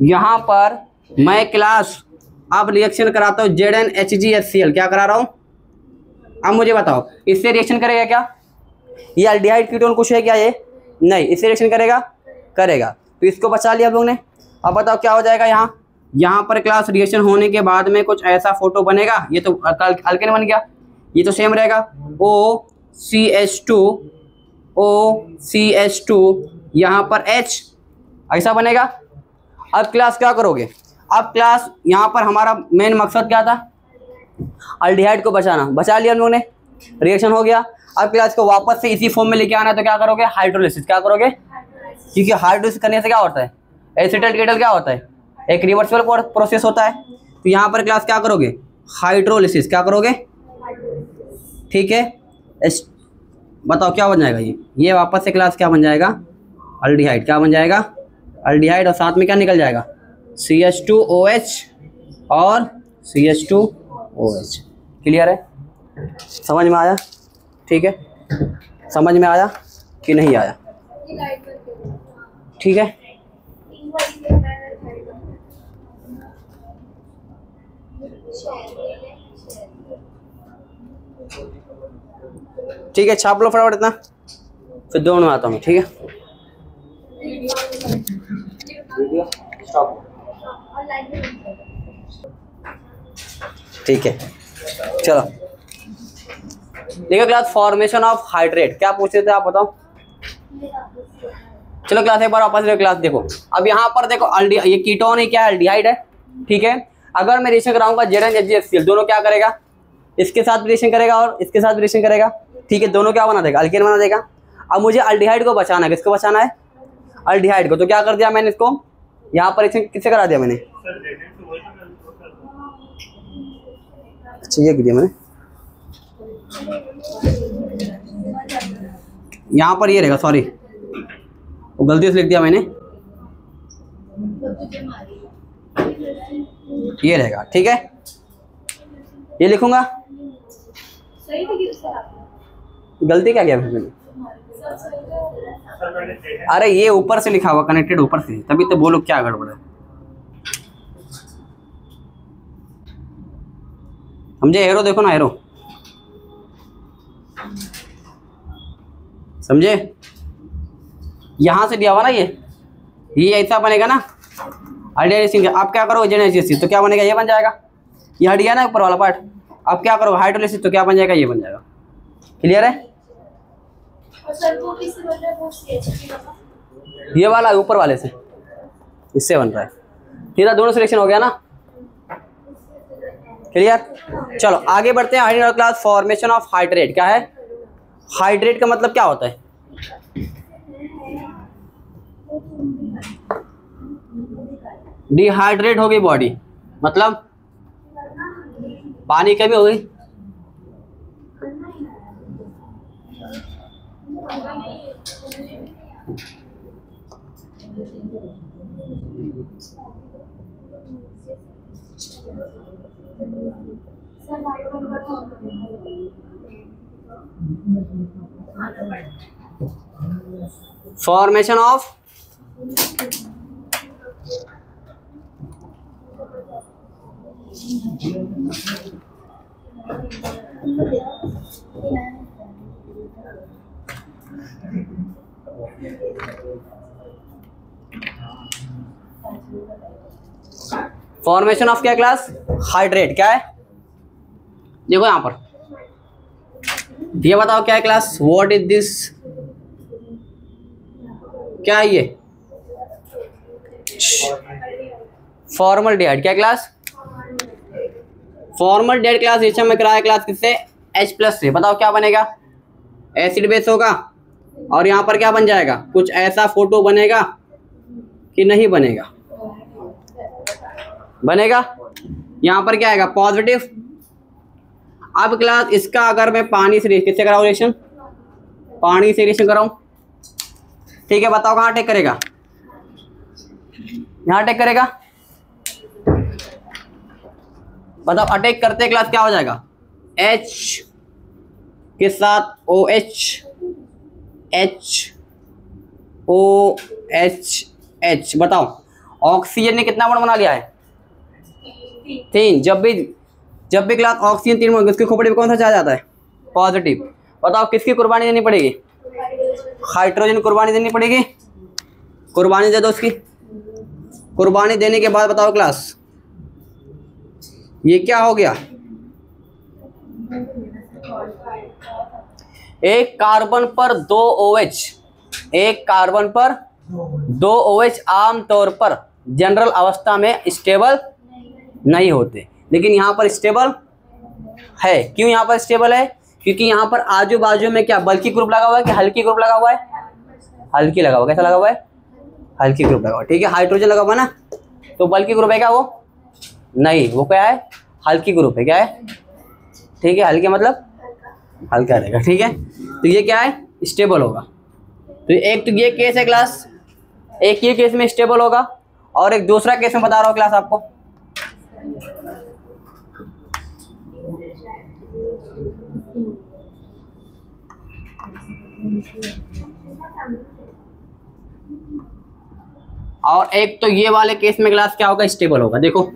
यहाँ पर मैं क्लास अब रिएक्शन कराता हूँ ZnHgHCl। क्या करा रहा हूँ? अब मुझे बताओ इससे रिएक्शन करेगा क्या? ये अल्डिहाइड कीटोन कुछ है क्या? ये नहीं, इससे रिएक्शन करेगा? करेगा। तो इसको बचा लिया आप लोग ने। अब बताओ क्या हो जाएगा? यहाँ पर क्लास रिएक्शन होने के बाद में कुछ ऐसा फोटो बनेगा। ये तो अल्केन बन गया, ये तो सेम रहेगा। OCH2 यहाँ पर H ऐसा बनेगा। अब क्लास क्या करोगे? अब क्लास यहाँ पर हमारा मेन मकसद क्या था? अल्डिहाइड को बचाना। बचा लिया हम लोगों ने, रिएक्शन हो गया। अब क्लास को वापस से इसी फॉर्म में लेके आना है, तो क्या करोगे? हाइड्रोलिसिस। क्या करोगे? क्योंकि हाइड्रोलिसिस करने से क्या होता है? एसिटल कीटल क्या होता है? एक रिवर्सिबल प्रोसेस होता है। तो यहाँ पर क्लास क्या करोगे? हाइड्रोलिसिस। क्या करोगे? ठीक है, बताओ क्या बन जाएगा? ये वापस से क्लास क्या बन जाएगा? अल्डिहाइड। क्या बन जाएगा? अल्डिहाइड। और साथ में क्या निकल जाएगा? CH2OH और CH2OH। क्लियर है? समझ में आया? ठीक है, समझ में आया कि नहीं आया? ठीक है, ठीक है, छाप लो फटाफट इतना, फिर दोनों आता हूँ। ठीक है, ठीक है, चलो देखो क्लास फॉर्मेशन ऑफ हाइड्रेट। क्या पूछ रहे थे आप बताओ? चलो क्लास एक बार वापस देखो। क्लास देखो, अब यहाँ पर देखो ये कीटोन है, क्या है? अल्डिहाइड है। ठीक है, अगर मैं रिएक्शन कराऊंगा ZnHgHCl, दोनों क्या करेगा? इसके साथ रिएक्शन करेगा और इसके साथ रिएक्शन करेगा। ठीक है, दोनों क्या बना देगा? अल्केन बना देगा। अब मुझे अल्डिहाइड को बचाना है। किसको बचाना है? अल्डिहाइड को। तो क्या कर दिया मैंने? इसको यहाँ पर रिएक्शन किससे करा दिया मैंने? अच्छा, ये दिया मैंने। यहाँ पर ये रहेगा, सॉरी वो गलती से लिख दिया मैंने, ये रहेगा। ठीक है, ये लिखूंगा। गलती क्या किया मैंने? अरे ये ऊपर से लिखा हुआ, कनेक्टेड ऊपर से, तभी तो बोलो क्या गड़बड़ है। समझे? एरो देखो ना, एरो समझे? यहां से दिया हुआ ना, ये ये ऐसा बनेगा ना हाइड्रोलाइसिस। आप क्या करोगे जेनेसिस, तो क्या बनेगा, ये बन जाएगा। ये हट गया ना ऊपर वाला पार्ट। अब क्या करोगे हाइड्रोलाइसिस, तो क्या बन जाएगा, ये बन जाएगा। क्लियर है? और सर वो किससे बन रहा है, वो CH का? ये वाला ऊपर वाले से, इससे बन रहा है। सीधा दोनों सिलेक्शन हो गया ना। क्लियर? चलो आगे बढ़ते हैं। Hydrogen class formation of hydrate. क्या है हाइड्रेट का मतलब, क्या होता है? डिहाइड्रेट हो गई बॉडी, मतलब पानी कमी हो गई। फॉर्मेशन ऑफ फॉर्मेशन ऑफ क्या क्लास, हाइड्रेट। क्या है, देखो यहां पर ये बताओ क्या है क्लास, व्हाट इज दिस, क्या है ये, फॉर्मल्डिहाइड। क्या क्लास, फॉर्मल्डिहाइड क्लास। इस में कराया क्लास किससे, H+ से। बताओ क्या बनेगा, एसिड बेस होगा। और यहाँ पर क्या बन जाएगा, कुछ ऐसा फोटो बनेगा कि नहीं बनेगा, बनेगा। यहाँ पर क्या आएगा, पॉजिटिव। अब क्लास इसका अगर मैं पानी से किससे कराऊँ रिएक्शन, पानी से रिएक्शन कराऊँ, ठीक है। बताओ कहाँ अटैक करेगा, यहाँ अटैक करेगा। बताओ अटैक करते क्लास क्या हो जाएगा, H के साथ OH, HOH। बताओ ऑक्सीजन ने कितना बॉन्ड बना लिया है, 3। जब भी क्लास ऑक्सीजन 3 बॉन्ड, उसकी खोपड़ी में कौन सा चार्ज आता है, पॉजिटिव। बताओ किसकी कुर्बानी देनी पड़ेगी, हाइड्रोजन कुर्बानी देनी पड़ेगी। कुर्बानी दे दो उसकी। कुर्बानी देने के बाद बताओ क्लास ये क्या हो गया, एक कार्बन पर 2 OH, एक कार्बन पर 2 OH आमतौर पर जनरल अवस्था में स्टेबल नहीं होते, लेकिन यहाँ पर स्टेबल है। क्यों यहाँ पर स्टेबल है, क्योंकि यहाँ पर आजू बाजू में क्या बल्कि ग्रुप लगा हुआ है कि हल्की ग्रुप लगा हुआ है, हल्की लगा हुआ। कैसा लगा हुआ है, हल्की ग्रुप लगा हुआ, ठीक है। हाइड्रोजन लगा हुआ ना, तो बल्कि ग्रुप है क्या, वो नहीं, वो क्या है, हल्की ग्रुप है। क्या है, ठीक है, हल्के मतलब हल्का रहेगा, ठीक है। तो ये क्या है, स्टेबल होगा। तो एक तो ये केस है क्लास, एक ये केस में स्टेबल होगा, और एक दूसरा केस में बता रहा हूँ क्लास आपको। और एक तो ये वाले केस में क्लास क्या होगा, स्टेबल होगा। देखो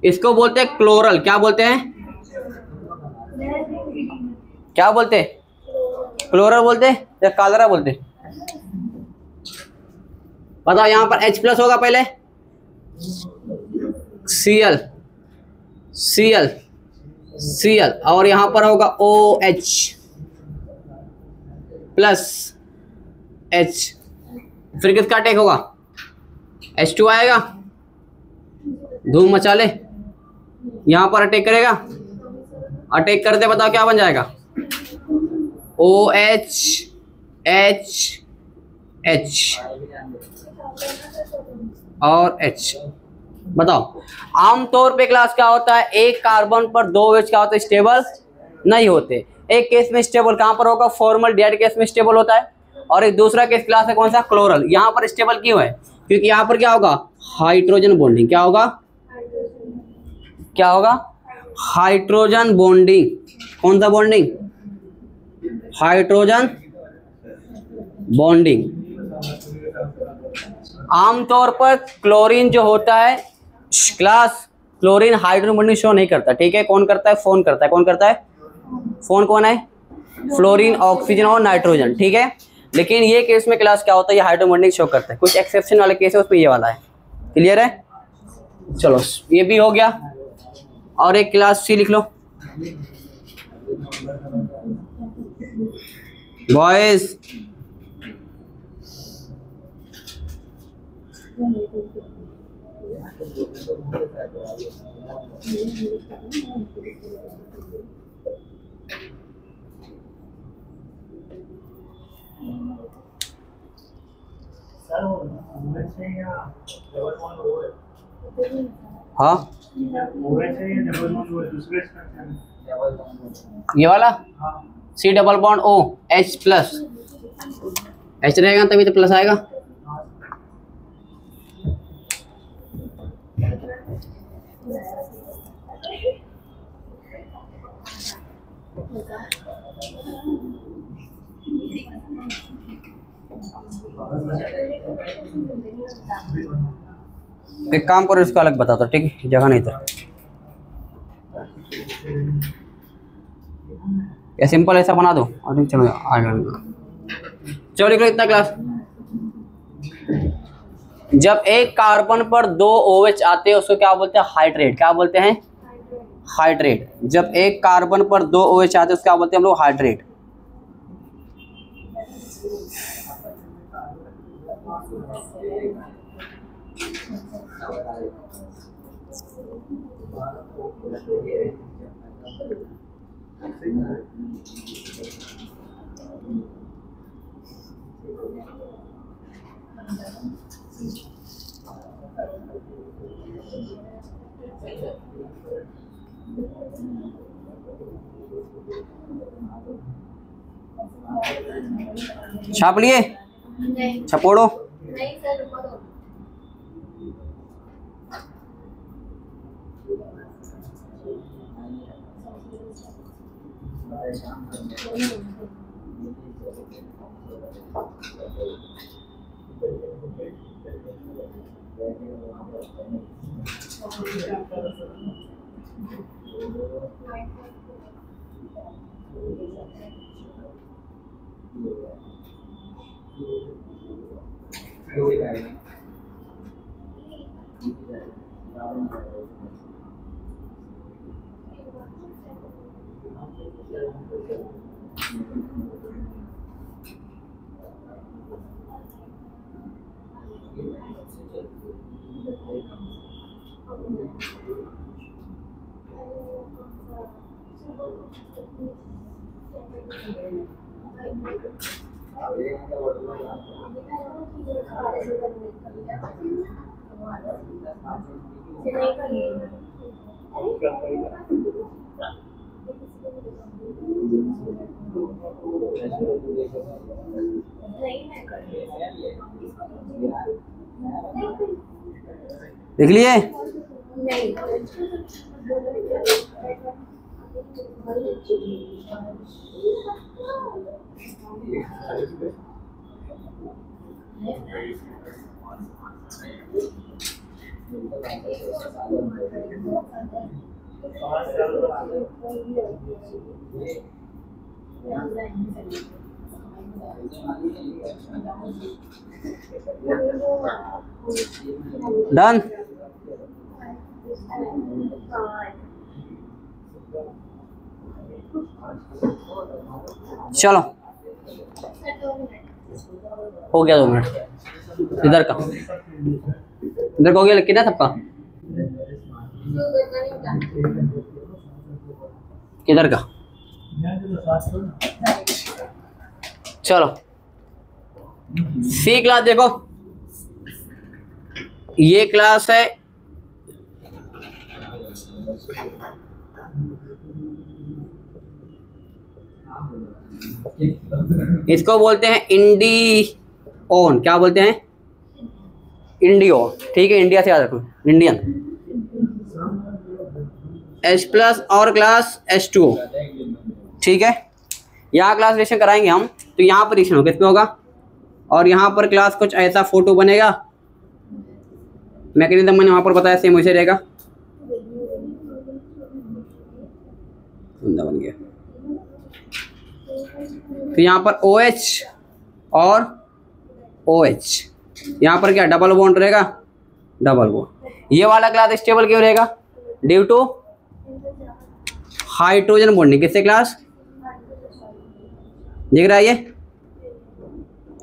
इसको बोलते हैं क्लोरल। क्या बोलते हैं, क्या बोलते हैं, क्लोरल बोलते हैं या कालरा बोलते हैं। बताओ यहां पर H+ होगा पहले, Cl Cl Cl, और यहां पर होगा OH प्लस H। फिर किसका अटैक होगा, H2 आएगा, धूम मचा ले, यहां पर अटैक करेगा। अटैक करते बताओ क्या बन जाएगा, OH H H और H। बताओ आमतौर पे क्लास क्या होता है, एक कार्बन पर 2 OH क्या होता है, स्टेबल नहीं होते। एक केस में स्टेबल कहां पर होगा, फॉर्मल्डिहाइड केस में स्टेबल होता है, और एक दूसरा केस क्लास है कौन सा, क्लोरल। यहां पर स्टेबल क्यों है, क्योंकि यहां पर क्या होगा, हाइड्रोजन बॉन्डिंग। क्या होगा, क्या होगा, हाइड्रोजन बॉन्डिंग। कौन सा बॉन्डिंग, हाइड्रोजन बॉन्डिंग। आमतौर पर क्लोरीन जो होता है class, chlorine hydrogen bonding show नहीं करता, ठीक है। कौन करता है? फोन करता है। कौन करता है? फोन कौन है? फ्लोरीन, ऑक्सीजन और नाइट्रोजन, ठीक है। लेकिन ये केस में क्लास क्या होता है? ये हाइड्रोजन बॉन्डिंग शो करता है। कुछ एक्सेप्शन वाले केस है उसमें ये वाला है। क्लियर है? चलो ये भी हो गया। और एक क्लास सी लिख लो बॉयज। सर वो ओवेच है या डबल बॉन्ड ओ है? हाँ ओवेच है या डबल बॉन्ड ओ है? दूसरे स्ट्रक्चर में डबल बॉन्ड। ये वाला हाँ C double bond O H plus, H रहेगा तभी तो प्लस आएगा। एक काम करो, इसका अलग बता दो, ठीक है, जगह नहीं था। या सिंपल ऐसा बना दो और चलो आगे। चलो लिख लो इतना क्लास। जब एक कार्बन पर 2 OH आते हैं उसको क्या बोलते हैं? हाइड्रेट। क्या बोलते हैं? हाइड्रेट। जब एक कार्बन पर 2 OH आते हैं उसको क्या बोलते हैं हम लोग? हाइड्रेट। छाप लिए? नहीं छपोड़ो। नहीं सर रुको दो। लिख लिए? नहीं डन। चलो हो गया 2 मिनट। इधर का हो गया कितना सबका? किधर का? चलो सी क्लास देखो, ये क्लास है इसको बोलते हैं इंडियोन। क्या बोलते हैं? इंडियो, ठीक है। इंडिया से याद रखो, इंडियन। H+ और क्लास H2O, ठीक है। यहाँ क्लास रिएक्शन कराएंगे हम, तो यहाँ पर रिएक्शन होगा, किसमें होगा? और यहाँ पर क्लास कुछ ऐसा फोटो बनेगा। मैकेनिज्म मैंने वहाँ पर बताया, सेम वैसे रहेगा। बंदा बन गया। तो यहाँ पर OH और OH, यहाँ पर क्या डबल बॉन्ड रहेगा, डबल बॉन्ड। ये वाला क्लास स्टेबल क्यों रहेगा? Due to hydrogen bonding. किससे क्लास दिख रहा है ये,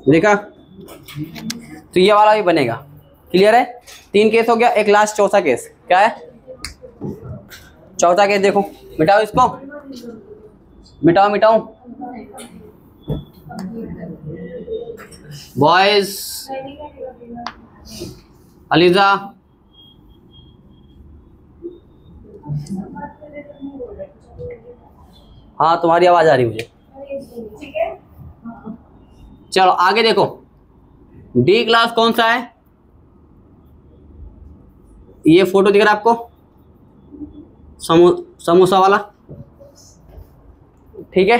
देखा? तो ये वाला भी बनेगा। क्लियर है? 3 केस हो गया। एक लास्ट चौथा केस क्या है? चौथा केस देखो, मिटाओ इसको, मिटाओ मिटाओ बॉयज। अलीजा, हाँ तुम्हारी आवाज आ रही मुझे। चलो आगे देखो, डी क्लास कौन सा है? ये फोटो दिख रहा है आपको, समोसा वाला, ठीक है?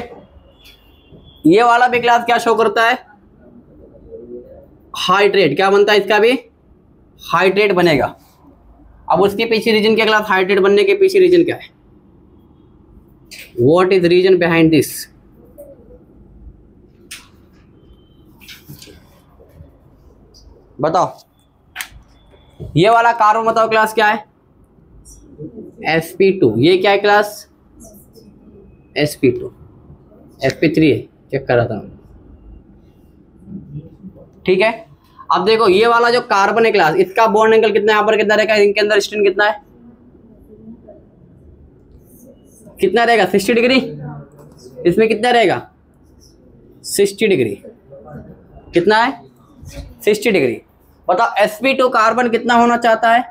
ये वाला भी क्लास क्या शो करता है? हाइड्रेट। क्या बनता है इसका भी? हाइड्रेट बनेगा। अब उसके पीछे रीजन क्या क्लास? हाइड्रेट बनने के पीछे रीजन क्या है? What is reason behind this? बताओ। ये वाला कार्बन बताओ क्लास क्या है? sp2। ये क्या है क्लास? sp2। sp3 है, चेक कर रहा था। ठीक है, अब देखो ये वाला जो कार्बन है क्लास, इसका बॉन्ड एंगल कितना है? यहाँ पर कितना रहेगा? इनके अंदर स्ट्रेन कितना है? कितना रहेगा? 60 डिग्री। इसमें कितना रहेगा? 60 डिग्री। कितना है? 60 डिग्री। बताओ sp2 कार्बन कितना होना चाहता है?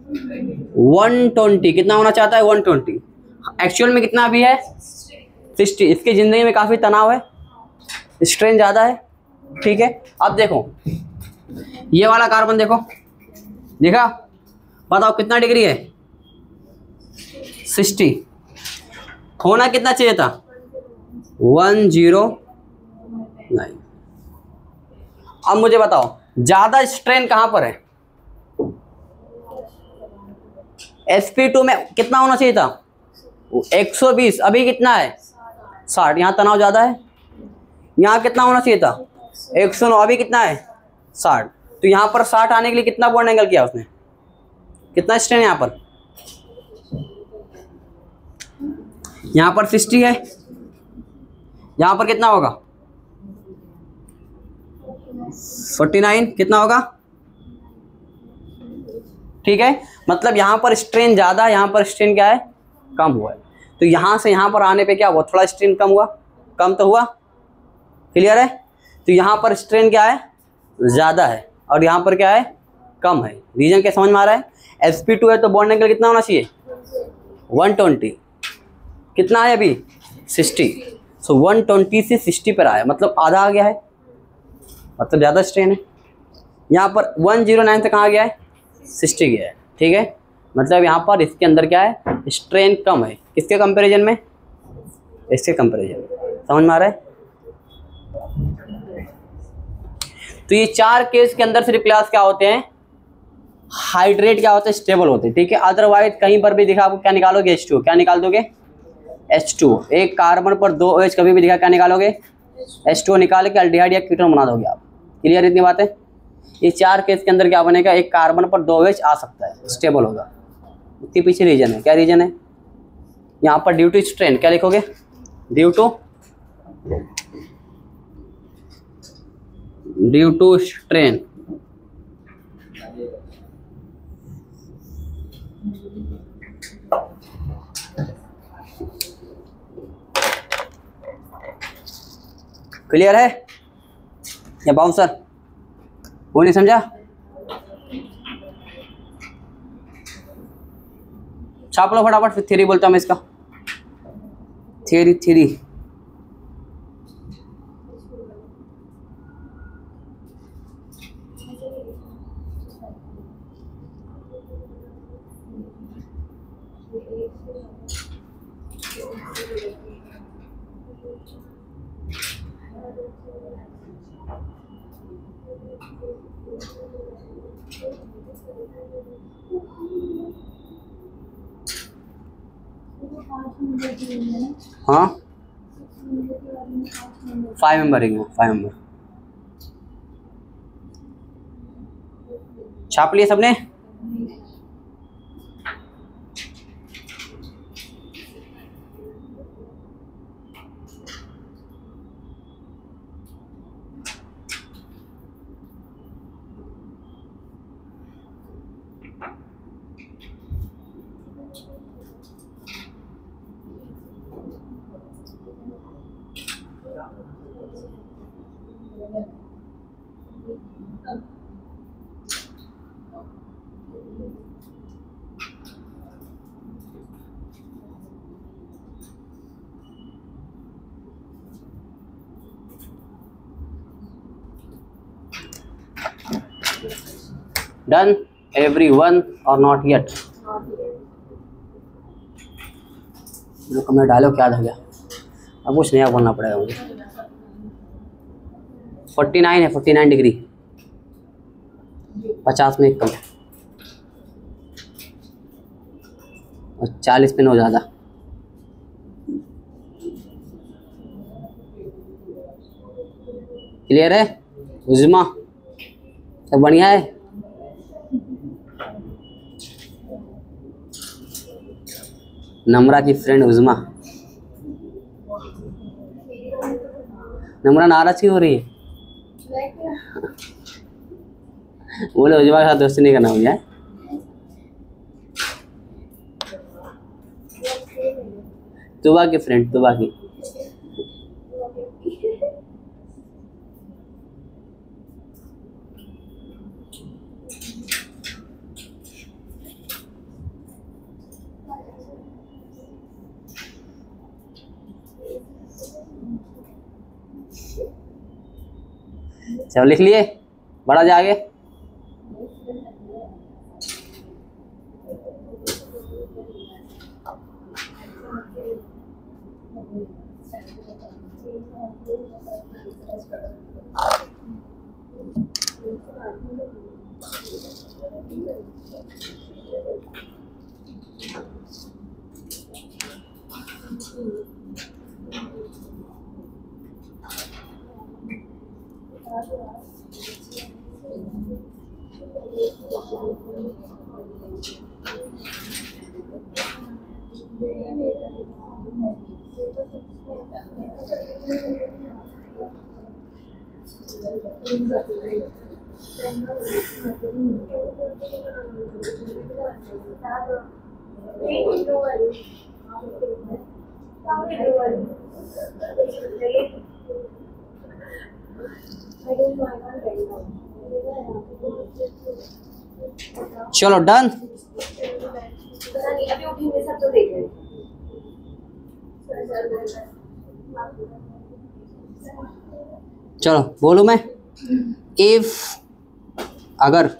120। कितना होना चाहता है? 120। एक्चुअल में कितना भी है? 60। इसकी जिंदगी में काफी तनाव है, स्ट्रेन ज्यादा है। ठीक है, अब देखो ये वाला कार्बन देखो, देखा? बताओ कितना डिग्री है? 60। होना कितना चाहिए था? 109। अब मुझे बताओ ज्यादा स्ट्रेन कहां पर है? sp2 में कितना होना चाहिए था? 120। अभी कितना है? 60। यहाँ तनाव ज्यादा है। यहाँ कितना होना चाहिए था? 109। अभी कितना है? 60। तो यहाँ पर 60 आने के लिए कितना बॉन्ड एंगल किया उसने? कितना स्ट्रेन है यहाँ पर? यहाँ पर 60 है, यहाँ पर कितना होगा? 49। कितना होगा? ठीक है, मतलब यहाँ पर स्ट्रेन ज्यादा, यहाँ पर स्ट्रेन क्या है? कम हुआ है। तो यहाँ से यहाँ पर आने पे क्या हुआ? थोड़ा स्ट्रेन कम हुआ, कम तो हुआ। क्लियर है? तो यहाँ पर स्ट्रेन क्या है? ज्यादा है, और यहाँ पर क्या है? कम है। रीजन क्या समझ में आ रहा है? sp2 है तो बॉन्ड एंगल कितना होना चाहिए? 120। कितना है अभी? 60। सो 120 से 60 पर आया, मतलब आधा आ गया है, मतलब ज्यादा स्ट्रेन है। यहाँ पर 109 से कहाँ गया है? 60 गया है। ठीक है, मतलब यहाँ पर इसके अंदर क्या है? स्ट्रेन कम है। किसके कंपैरिजन में? इसके कंपैरिजन में। समझ में आ रहा है? तो ये 4 केस के अंदर सिर्फ क्लास क्या होते हैं? हाइड्रेट क्या होते हैं? स्टेबल होते हैं। ठीक है, अदरवाइज कहीं पर भी दिखा आपको क्या निकालोगे? H2। क्या निकाल दोगे? H2। एक कार्बन पर 2 OH कभी भी दिखा क्या निकालोगे? H2 निकाल के अल्डिहाइड या कीटोन बना दोगे आप। क्लियर इतनी बात है? ये 4 केस के अंदर क्या बनेगा? एक कार्बन पर 2 OH आ सकता है, स्टेबल होगा। इसके पीछे रीजन है। क्या रीजन है? यहाँ पर ड्यू टू स्ट्रेन क्या लिखोगे? Due to strain. क्लियर है या बाउंसर? वो नहीं समझा? छाप लो फटाफट, फिर थ्योरी बोलता हूं मैं इसका। थ्योरी हाँ 5 मेंबर है, 5 मेंबर। छाप लिए सबने? Done everyone or not yet? रुको मैं डायलॉग याद आ गया, अब कुछ नया बोलना पड़ेगा मुझे। 49 है, 49 डिग्री, 50 में एक कम और 40 पे 9 ज़्यादा। क्लियर है उज़मा? सब बढ़िया है? नम्रा की फ्रेंड उज़मा। नम्रा नाराज क्यों हो रही है? बोले उज़मा के साथ दोस्ती नहीं करना मुझे। तुबा की फ्रेंड, तुबा की। सब लिख लिए? बड़ा जा आगे। चलो डन। अभी उठेंगे सब तो देख रहे। चलो बोलूं मैं। इफ अगर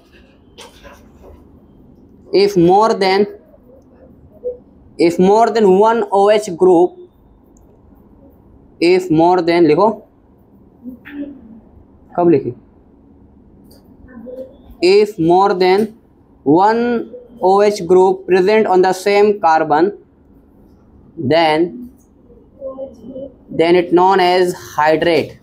if more than one OH group, if more than लिखो, कब लिखी? if more than one OH group present on the same carbon, then it known as hydrate.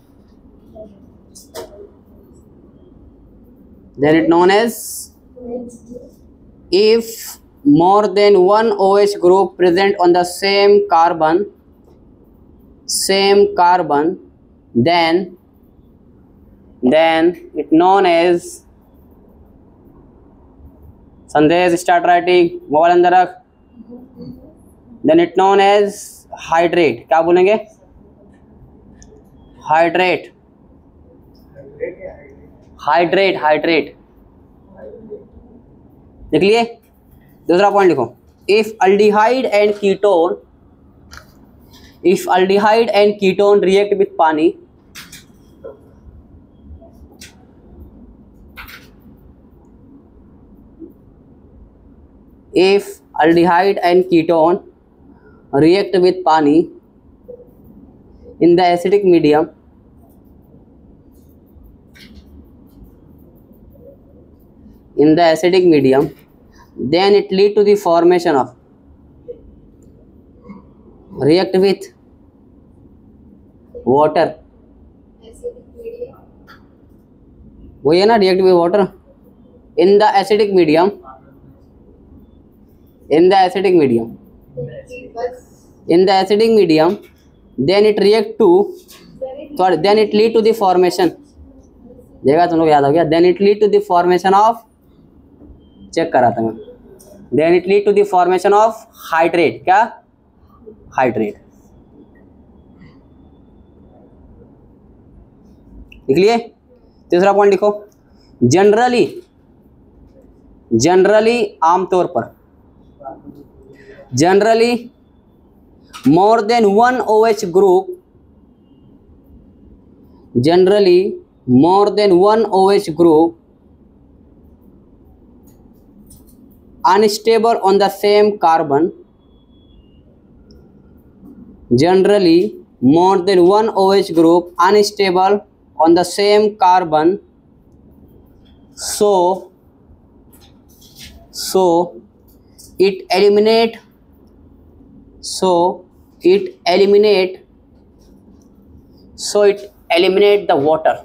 Then it known as, if more than one OH group present on the same carbon, then it known as, Sandesh start writing, mobile अंदर रख। Then it known as hydrate. क्या बोलेंगे? Hydrate, hydrate, hydrate. देख लिए? दूसरा point लिखो। If aldehyde and ketone react with pani, if aldehyde and ketone react with pani in the acidic medium, then it lead to the formation of react with water, वही है ना, react with water in the acidic medium, in the acidic medium, in the acidic medium, then it react to, sorry, then it lead to the formation, देखा तुम लोग, याद हो गया, then it lead to the formation of, check करा था मैं, then it lead to the formation of hydrate, क्या हाइड्रेट, लिख लिए। तीसरा पॉइंट लिखो, जनरली, जनरली आमतौर पर, generally more than one OH group, generally more than one OH group unstable on the same carbon, generally more than one OH group unstable on the same carbon, so it eliminate, the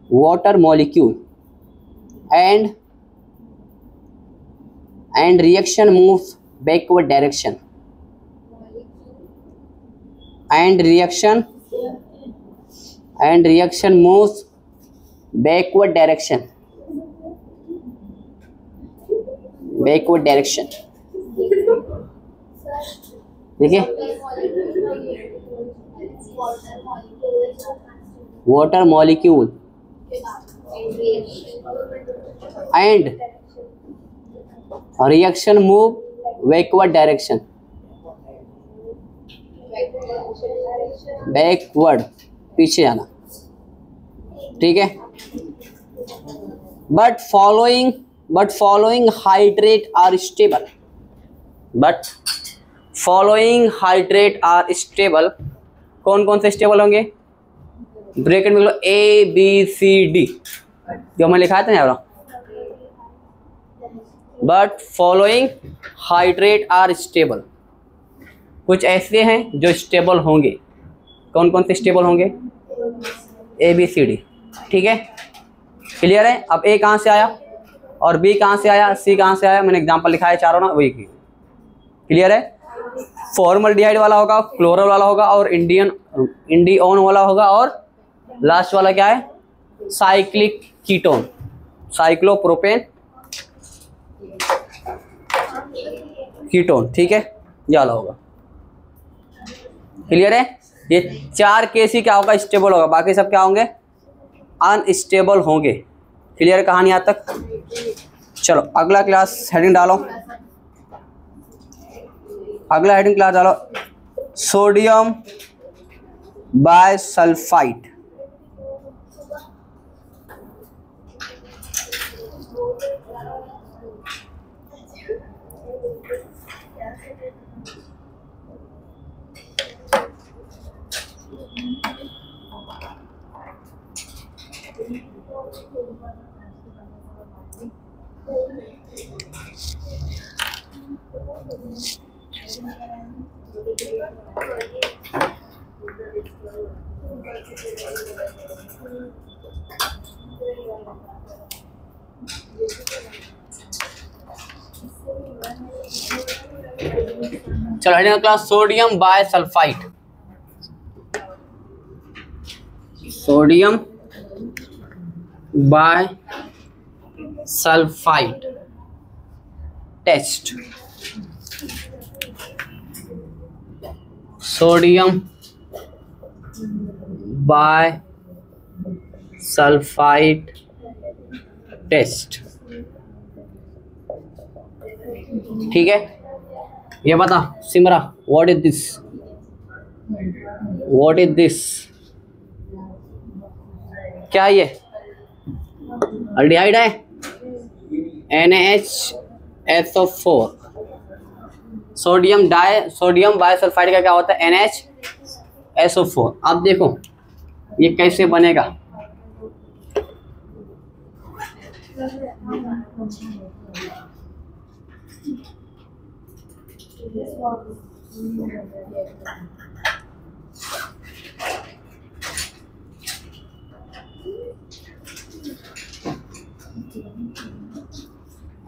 water molecule and reaction moves backward direction, and reaction moves backward direction, देखिए, water molecule and reaction move backward direction, backward पीछे जाना, ठीक है। But following hydrate are stable, but following hydrate are stable, कौन कौन से stable होंगे, bracket में लो ए बी सी डी, जो मैं लिखा था ना, but following hydrate are stable, कुछ ऐसे हैं जो स्टेबल होंगे, कौन कौन से स्टेबल होंगे, ए बी सी डी, ठीक है, क्लियर है। अब ए कहाँ से आया और बी कहाँ से आया, सी कहाँ से आया, मैंने एग्जांपल लिखा है चारों ना, वही क्लियर है। फॉर्मल्डिहाइड वाला होगा, क्लोरल वाला होगा, और इंडियोन वाला होगा, और लास्ट वाला क्या है, साइक्लिक कीटोन, साइक्लोप्रोपेन कीटोन, ठीक है, ये वाला होगा, क्लियर है। ये चार केस ही क्या होगा, स्टेबल होगा, बाकी सब क्या होंगे, अनस्टेबल होंगे, क्लियर कहानी यहाँ तक। चलो अगला क्लास हेडिंग डालो, अगला हेडिंग क्लास डालो, सोडियम बायसल्फाइड, चलो heading class sodium bisulphite, sodium bisulphide test, sodium bisulphide test, ठीक है। ये बता Simra, what is this, what is this, क्या ये अल्डिहाइड है, NaHSO4, सोडियम बायसल्फाइड का क्या होता है, NaHSO4। अब देखो ये कैसे बनेगा,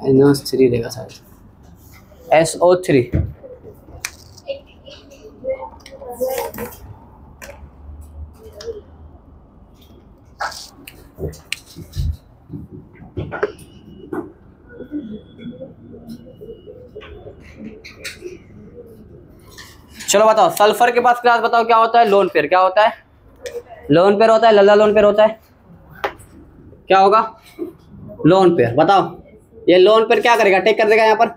NO3 देगा शायद, SO3। चलो बताओ, सल्फर के पास क्लास बताओ क्या होता है? Lone pair. क्या होता है? लोन पेयर होता है। लल्ला लोन पेयर होता है। क्या होगा? Lone pair. बताओ ये लोन पेयर क्या करेगा? अटैक कर देगा यहाँ पर।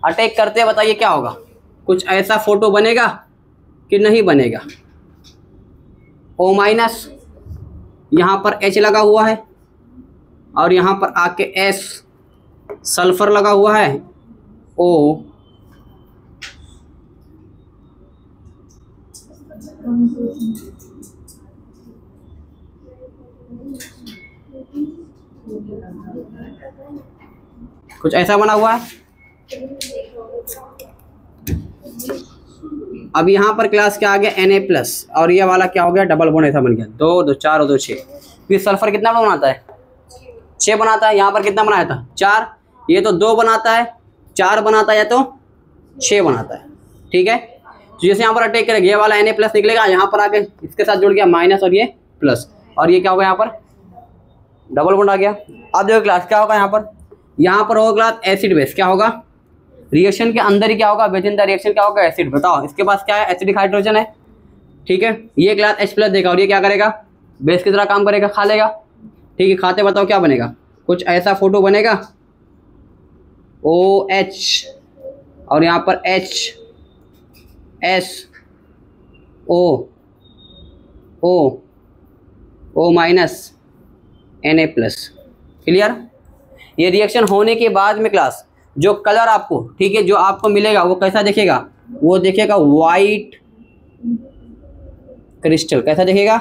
अटैक करते बताइए क्या होगा? कुछ ऐसा फोटो बनेगा कि नहीं बनेगा? O माइनस, यहाँ पर H लगा हुआ है और यहाँ पर आके S सल्फर लगा हुआ है, O कुछ ऐसा बना हुआ है। अब यहाँ पर क्लास क्या आ गया? Na+ और ये वाला क्या हो गया? डबल बॉन्ड ऐसा बन गया। 2 2 4 और 2 6। फिर सल्फर कितना बनाता है? 6 बनाता है। यहाँ पर कितना बनाया था? 4। ये तो 2 बनाता है, 4 बनाता है या तो 6 बनाता है। ठीक है, तो जैसे यहाँ पर अटैक करेगा ये वाला Na+ निकलेगा, यहाँ पर आके इसके साथ जुड़ गया माइनस और ये प्लस, और ये क्या होगा? यहाँ पर डबल बॉन्ड आ गया। अब देखो क्लास क्या होगा? यहाँ पर होगा क्लास एसिड बेस। क्या होगा? रिएक्शन के अंदर ही क्या होगा? विद इन द रिएक्शन क्या होगा? एसिड। बताओ इसके पास क्या है? एसिडिक हाइड्रोजन है। ठीक है, ये क्लास H+ देगा और ये क्या करेगा? बेस की तरह काम करेगा, खा लेगा। ठीक है, खाते बताओ क्या बनेगा? कुछ ऐसा फोटो बनेगा, OH और यहाँ पर H S O minus Na+। Clear? ये रिएक्शन होने के बाद में क्लास जो कलर आपको, ठीक है, जो आपको मिलेगा वो कैसा दिखेगा? वो दिखेगा वाइट क्रिस्टल। कैसा दिखेगा?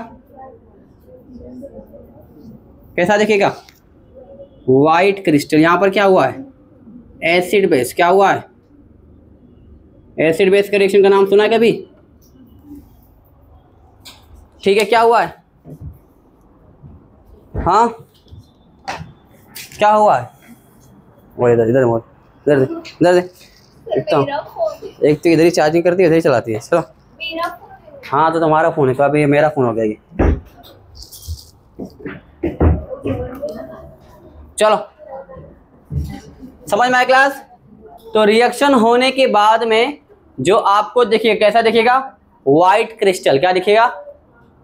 कैसा दिखेगा? White crystal. यहाँ पर क्या हुआ है? Acid base. क्या हुआ है? एसिड बेस के रिएक्शन का नाम सुना है कभी? ठीक है, क्या हुआ है? हाँ, क्या हुआ है? वो इधर इधर इधर इधर एक तो इधर ही चार्जिंग करती है, इधर ही चलाती है। चलो हाँ, तो तुम्हारा फ़ोन है तो अभी मेरा फ़ोन हो गया ये। चलो समझ में आया क्लास? तो रिएक्शन होने के बाद में जो आपको देखिए कैसा दिखेगा? White crystal. क्या दिखेगा?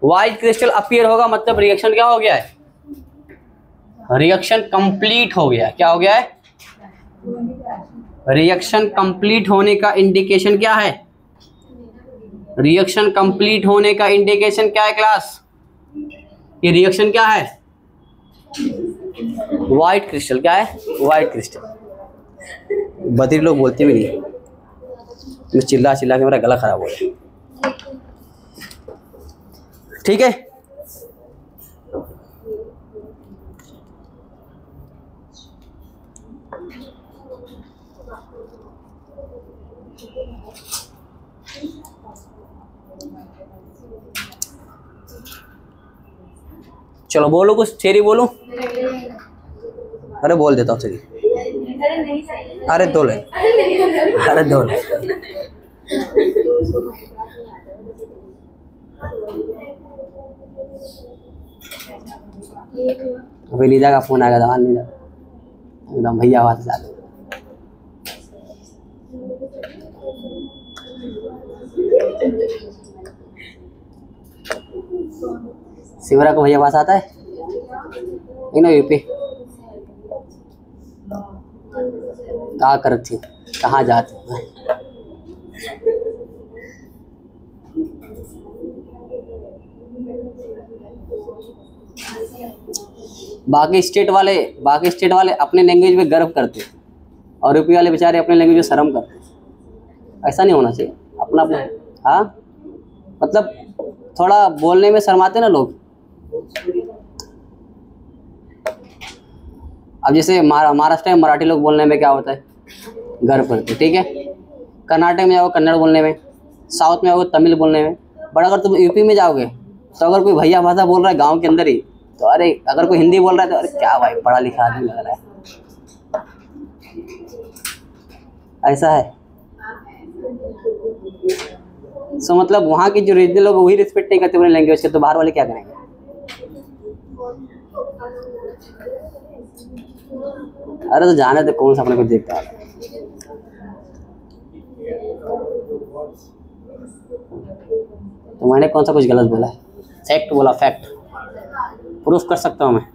वाइट क्रिस्टल अपीयर होगा, मतलब रिएक्शन क्या हो गया है? रिएक्शन कंप्लीट हो गया। क्या हो गया है? रिएक्शन कंप्लीट होने का इंडिकेशन क्या है? रिएक्शन कंप्लीट होने का इंडिकेशन क्या है क्लास? ये रिएक्शन क्या है? White crystal. क्या है? White crystal. बदरी लोग बोलते भी नहीं, मैं चिल्ला चिल्ला के मेरा गला खराब हो गया। ठीक है, चलो बोलो कुछ थ्योरी बोलो। अरे बोल देता हूँ थ्योरी। अरे दो ले, अरे दो ले। अभी लीजा का फोन आएगा, दवान लीजा एकदम भैया आवाज से आगे। शिवरा को भैया पास आता है ना? यूपी कहाँ करती, कहाँ जाती? बाकी स्टेट वाले अपने लैंग्वेज में गर्व करते और यूपी वाले बेचारे अपने लैंग्वेज में शर्म करते। ऐसा नहीं होना चाहिए, अपना अपना। हाँ, मतलब थोड़ा बोलने में शर्माते ना लोग। अब जैसे महाराष्ट्र में मराठी लोग बोलने में क्या होता है? गर्व करते। ठीक है, कर्नाटक में जाओगे कन्नड़ बोलने में, साउथ में जाओगे तमिल बोलने में, बट अगर तुम यूपी में जाओगे तो अगर कोई भैया भाषा बोल रहा है गांव के अंदर ही तो अरे, अगर कोई हिंदी बोल रहा है तो अरे क्या भाई पढ़ा लिखा आदमी लग रहा है। ऐसा है। सो मतलब वहाँ की जो रीजनल लोग वही रिस्पेक्ट नहीं करते अपने लैंग्वेज के, तो बाहर वाले क्या करेंगे। अरे तो जाने तो कौन सा अपने को देखता है। तो मैंने कौन सा कुछ गलत बोला है? फैक्ट बोला, फैक्ट प्रूफ कर सकता हूँ मैं।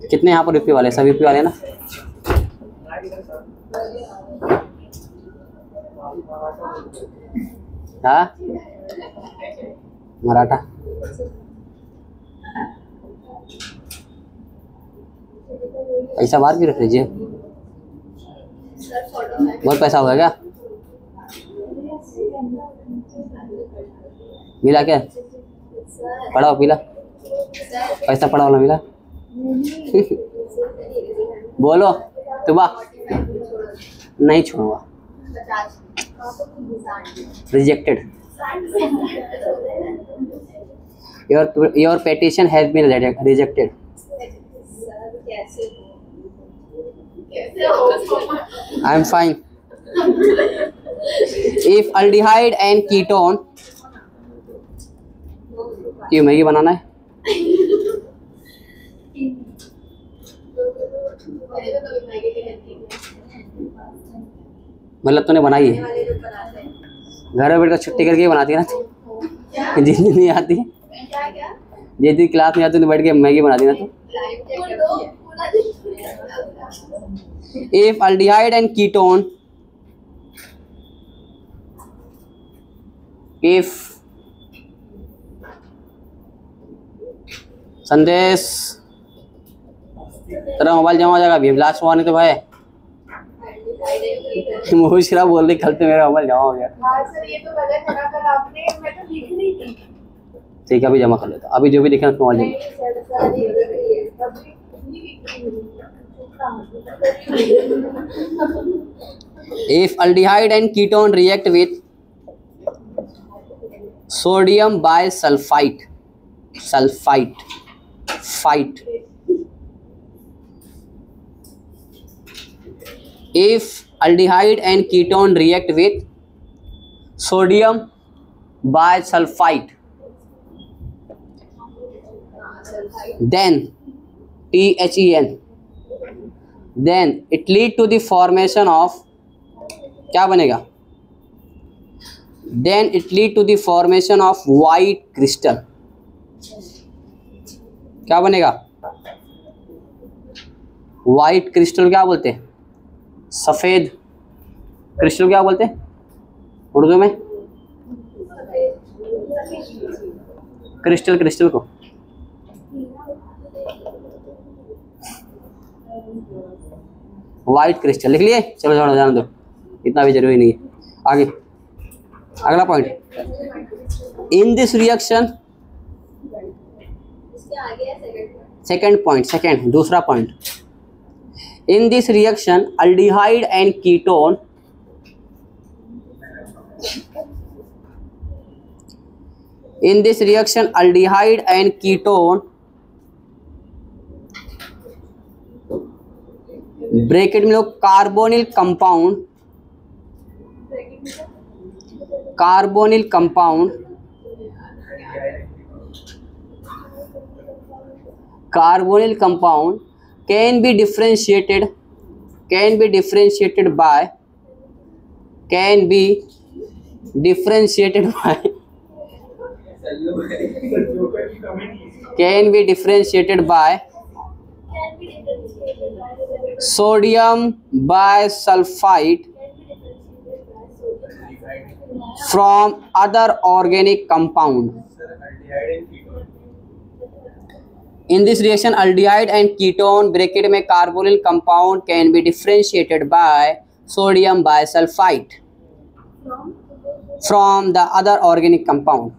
कितने यहाँ पर यूपी वाले? सब यूपी वाले ना? हाँ मराठा। पैसा बाहर भी रख लीजिए, बहुत पैसा होगा क्या? मिला क्या? पढ़ाओ पीला पैसा पड़ा वाला मिला। बोलो तुबा नहीं छोड़ूंगा। Rejected. Your petition has been rejected. I am fine. If aldehyde and ketone, क्यों मैगी बनाना है? मतलब तूने बनाई है? घर में बैठ कर छुट्टी करके बनाती है ना, जिस दिन नहीं आती, जिस दिन क्लास में आती तो बैठ के मैगी बनाती है ना तू। If aldehyde and ketone, if संदेश तेरा मोबाइल जमा हो जाएगा अभी, लास्ट हुआ नहीं तो भाई मुझे बोल रही कल तो मेरा मोबाइल जमा हो गया। सर ये तो गलत है ना, कल आपने, मैं तो लिख रही थी। ठीक है अभी जमा कर लेता, अभी जो भी दिखा उसको mobile if aldehyde and ketone react with sodium bisulphide, fight, if aldehyde and ketone react with sodium bisulfite, then THEN, then it lead to the formation of, क्या बनेगा? Then it lead to the formation of white crystal। क्या बनेगा? White crystal क्या बोलते हैं? सफेद crystal क्या बोलते हैं उर्दू में? क्रिस्टल, क्रिस्टल को व्हाइट क्रिस्टल लिख लिए। चलो छोड़ो जाने दो, इतना भी जरूरी नहीं है। आगे अगला point, in this reaction, second point, second दूसरा point, in this reaction aldehyde and ketone bracket में लोग carbonyl compound can be differentiated by sodium bisulfite from other organic compound। In this reaction aldehyde and ketone bracket में carbonyl compound can be differentiated by sodium bisulphite from the other organic compound.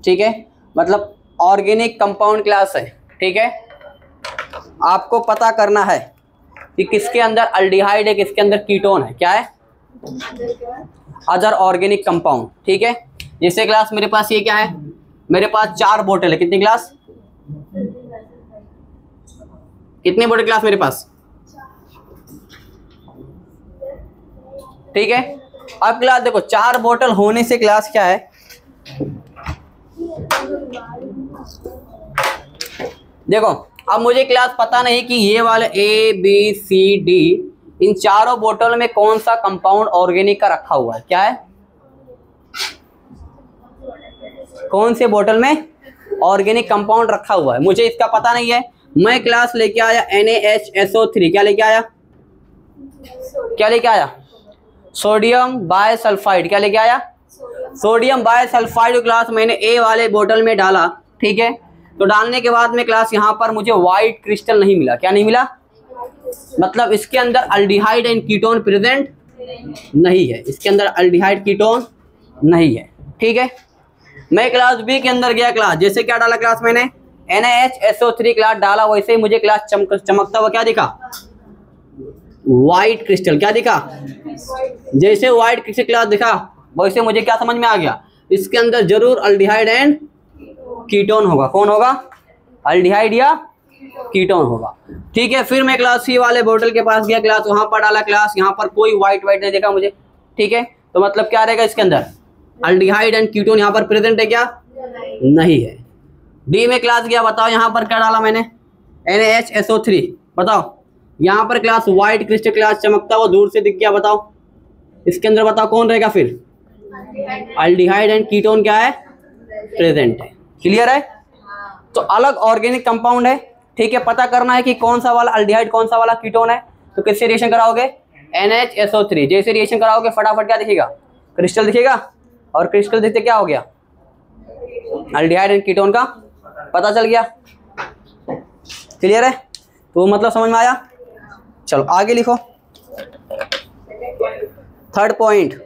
ठीक है, मतलब organic compound class है। ठीक है, आपको पता करना है कि किसके अंदर अल्डिहाइड है, किसके अंदर कीटोन है। क्या है? अदर ऑर्गेनिक कंपाउंड, ठीक है। जैसे क्लास मेरे पास ये क्या है, मेरे पास 4 बोतल है, कितनी क्लास, कितनी बोतल क्लास मेरे पास, ठीक है। अब क्लास देखो 4 बोतल होने से क्लास क्या है, देखो अब मुझे क्लास पता नहीं कि ये वाले ABCD इन चारों बोतल में कौन सा कंपाउंड ऑर्गेनिक का रखा हुआ है, क्या है, कौन से बोतल में ऑर्गेनिक कंपाउंड रखा हुआ है, मुझे इसका पता नहीं है। मैं क्लास लेके आया NaHSO3, क्या लेके आया, क्या लेके आया, सोडियम बायसल्फाइड, क्या लेके आया, सोडियम बायसल्फाइड क्लास मैंने A वाले बोतल में डाला, ठीक है। तो डालने के बाद में क्लास यहाँ पर मुझे व्हाइट क्रिस्टल नहीं मिला, क्या नहीं मिला, मतलब इसके अंदर अल्डिहाइड एंड कीटोन प्रेजेंट नहीं है, इसके अंदर अल्डिहाइड कीटोन नहीं है, ठीक है। मैं क्लास B के अंदर गया, क्लास जैसे क्या डाला क्लास मैंने NaHSO3 क्लास डाला, वैसे ही मुझे क्लास चमकता हुआ क्या दिखा, व्हाइट क्रिस्टल, क्या दिखा, जैसे व्हाइट क्रिस्टल क्लास दिखा वैसे मुझे क्या समझ में आ गया, इसके अंदर जरूर अल्डिहाइड एंड कीटोन होगा, कौन होगा, अल्डिहाइड या कीटोन होगा, ठीक है। फिर मैं क्लास C वाले बोतल के पास गया, क्लास वहां पर डाला, क्लास यहाँ पर कोई व्हाइट नहीं देखा मुझे, ठीक है। तो मतलब क्या रहेगा, इसके अंदर अल्डिहाइड एंड कीटोन यहाँ पर प्रेजेंट है क्या, नहीं है। D में क्लास गया, बताओ यहाँ पर क्या डाला मैंने NaHSO3, बताओ यहाँ पर क्लास व्हाइट क्रिस्टल क्लास चमकता हुआ दूर से दिख गया, बताओ इसके अंदर बताओ कौन रहेगा, फिर अल्डिहाइड एंड कीटोन क्या है, प्रेजेंट है, क्लियर है। तो अलग ऑर्गेनिक कंपाउंड है, ठीक है। पता करना है कि कौन सा वाला अल्डिहाइड कौन सा वाला कीटोन है, तो किससे रिएक्शन कराओगे, NaHSO3, जैसे रिएक्शन कराओगे फटाफट क्या दिखेगा, क्रिस्टल दिखेगा, और क्रिस्टल दिखते क्या हो गया, अल्डिहाइड एंड कीटोन का पता चल गया, क्लियर है। तो मतलब समझ में आया, चलो आगे लिखो। Third point,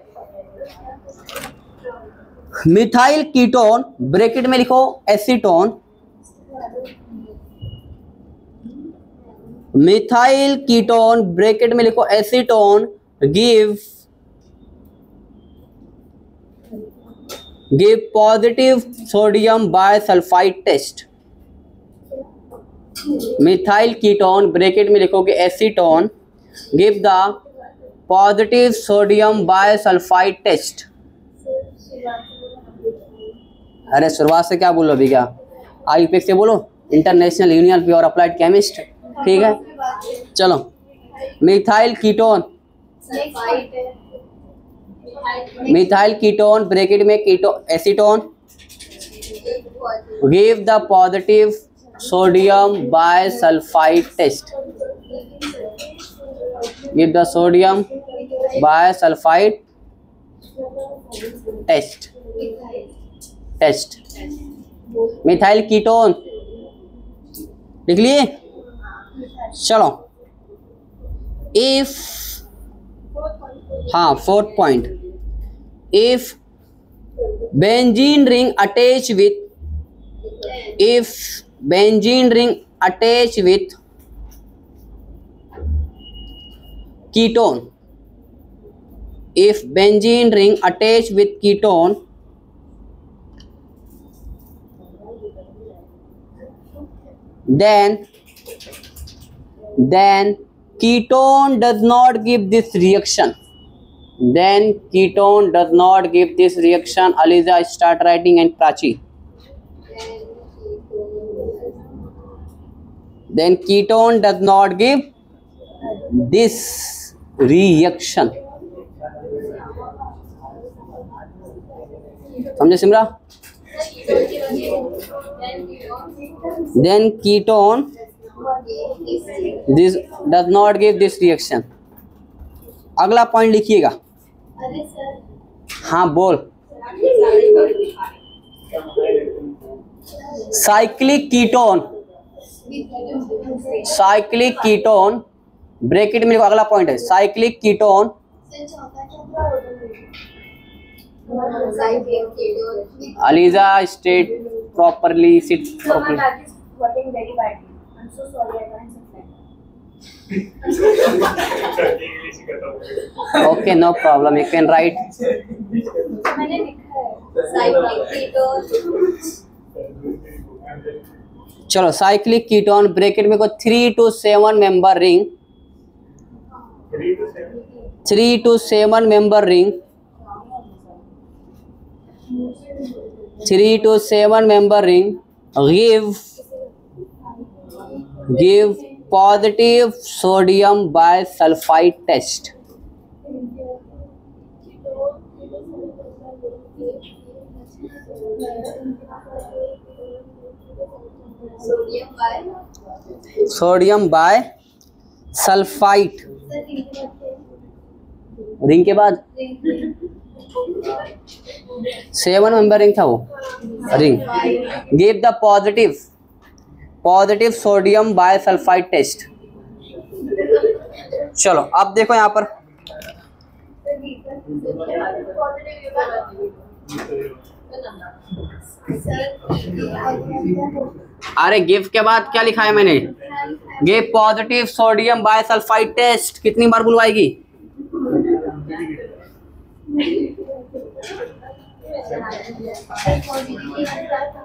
methyl ketone bracket में लिखो एसीटोन, मिथाइल कीटोन ब्रैकेट में लिखो acetone give positive sodium bisulphide test, methyl ketone bracket में लिखोगे acetone give the positive sodium bisulphide test. अरे शुरुआत से क्या बोलो अभी, क्या IUPAC से बोलो, international union pure applied chemist, ठीक है। चलो methyl ketone, methyl ketone bracket में acetone give the positive sodium bisulphide test, give the sodium bisulphide test, test methyl ketone लिख लिए। चलो इफ, हाँ fourth point, if benzene ring attach with, if benzene ring attach with ketone, if benzene ring attach with ketone, then ketone does not give this reaction, then ketone does not give this reaction. Aliza start writing and Prachi. Then ketone does not give this reaction. समझे Simra? Then ketone this does not give this reaction. अगला point लिखिएगा। हाँ बोल। Cyclic ketone, cyclic ketone bracket में अगला point है cyclic ketone, Aliza state properly, sit properly. English खत्म हो गई। Okay, no problem, you can write. मैंने लिखा है साइक्लिक कीटोन। चलो, साइक्लिक कीटोन ब्रैकेट में को 3 to 7 member ring, 3 to 7 member ring, 3 to 7 member ring give positive sodium bisulfite test. Sodium bisulfite ring के बाद 7 मेंबर रिंग था वो ring. Give the positive sodium bisulphide test. चलो अब देखो यहाँ पर अरे गिव के बाद क्या लिखा है मैंने? Give positive sodium bisulphide test. कितनी बार बुलवाएगी?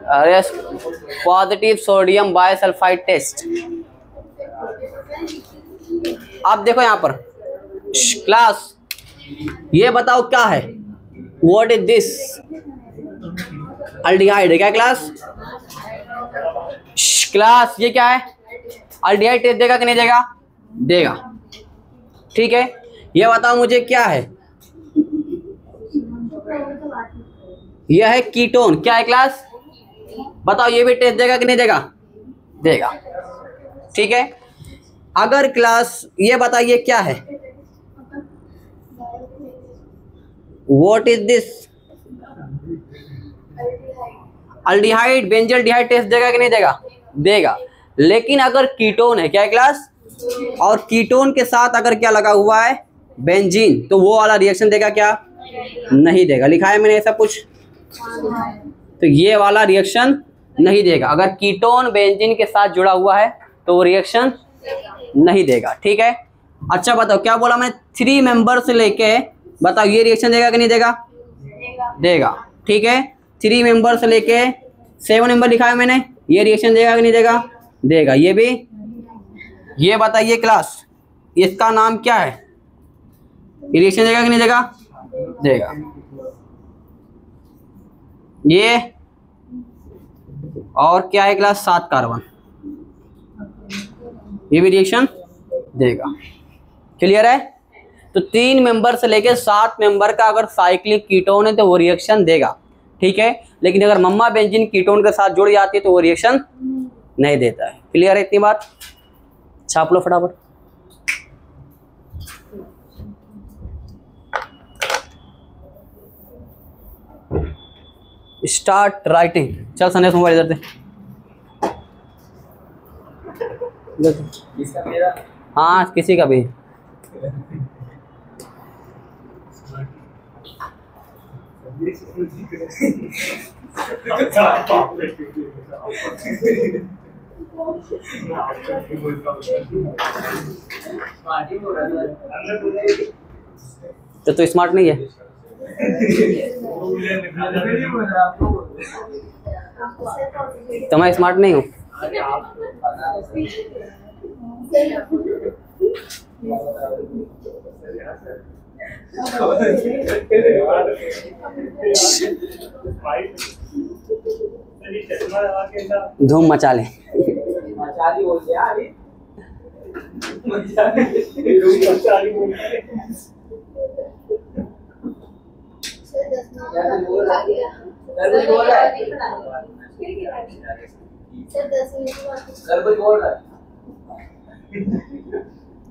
अरे पॉजिटिव सोडियम बायसल्फाइड टेस्ट। अब देखो यहाँ पर क्लास, ये बताओ क्या है? What is this? अल्डिहाइड है क्या क्लास? क्लास ये क्या है? अल्डिहाइड टेस्ट देगा कि नहीं देगा? देगा। ठीक है, ये बताओ मुझे क्या है? यह है कीटोन। क्या है क्लास? बताओ, ये भी टेस्ट देगा कि नहीं देगा? देगा। ठीक है, अगर क्लास ये बताइए क्या है? What is this? Aldehyde, benzaldehyde test देगा कि नहीं देगा? देगा। लेकिन अगर कीटोन है, क्या है क्लास? और कीटोन के साथ अगर क्या लगा हुआ है? बेंजीन, तो वो वाला रिएक्शन देगा क्या? नहीं देगा। लिखा है मैंने ऐसा कुछ? तो ये वाला रिएक्शन नहीं देगा। अगर कीटोन बेंजीन के साथ जुड़ा हुआ है तो वो रिएक्शन नहीं देगा। ठीक है, अच्छा बताओ क्या बोला मैं? 3 मेंबर से लेके बताओ ये रिएक्शन देगा कि नहीं देगा? देगा। ठीक है, 3 मेंबर से लेके 7 मेंबर लिखा है मैंने, ये रिएक्शन देगा कि नहीं देगा? देगा। ये भी। ये बताइए क्लास, इसका नाम क्या है? ये रिएक्शन देगा कि नहीं देगा? देगा। ये और क्या है क्लास? 7 कार्बन, ये भी रिएक्शन देगा। क्लियर है? तो 3 मेंबर से लेके 7 मेंबर का अगर साइक्लिक कीटोन है तो वो रिएक्शन देगा। ठीक है, लेकिन अगर मम्मा बेंजीन कीटोन के साथ जुड़ जाती है तो वो रिएक्शन नहीं देता है। क्लियर है इतनी बात? छाप लो फटाफट। Start writing. चल संदेश मोबाइल इधर दे। हाँ, किसी का भी। तो स्मार्ट नहीं है? तो मैं स्मार्ट नहीं हूँ? धूम मचा ले।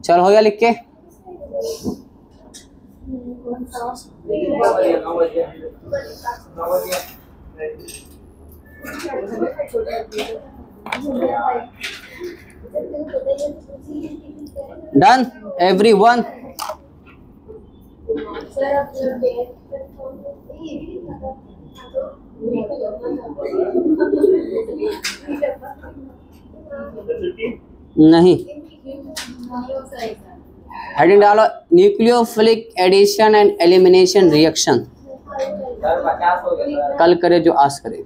चल हो गया लिख के? Done everyone? नहीं। हेडिंग डालो nucleophilic addition and elimination reaction. कल करे जो आज करे।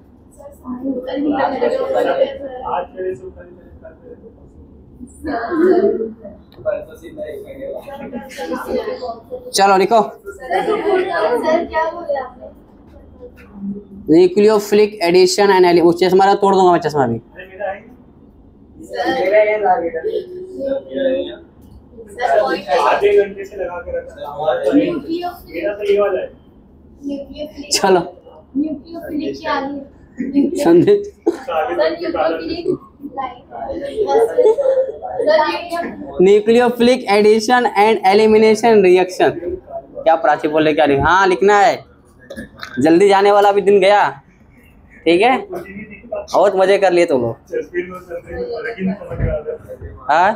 चलो लिखो न्यूक्लियोफिलिक एडिशन एंड वो चश्मा तोड़ दूंगा मैं चश्मा भी। आधे घंटे से लगा के रखा मेरा तो ये वाला है। चलो Sandesh nucleophilic addition and elimination reaction. क्या प्राची बोले क्या नहीं? हाँ लिखना है, जल्दी जाने वाला भी दिन गया। ठीक है, बहुत मजे कर लिए तुम लोग। हाँ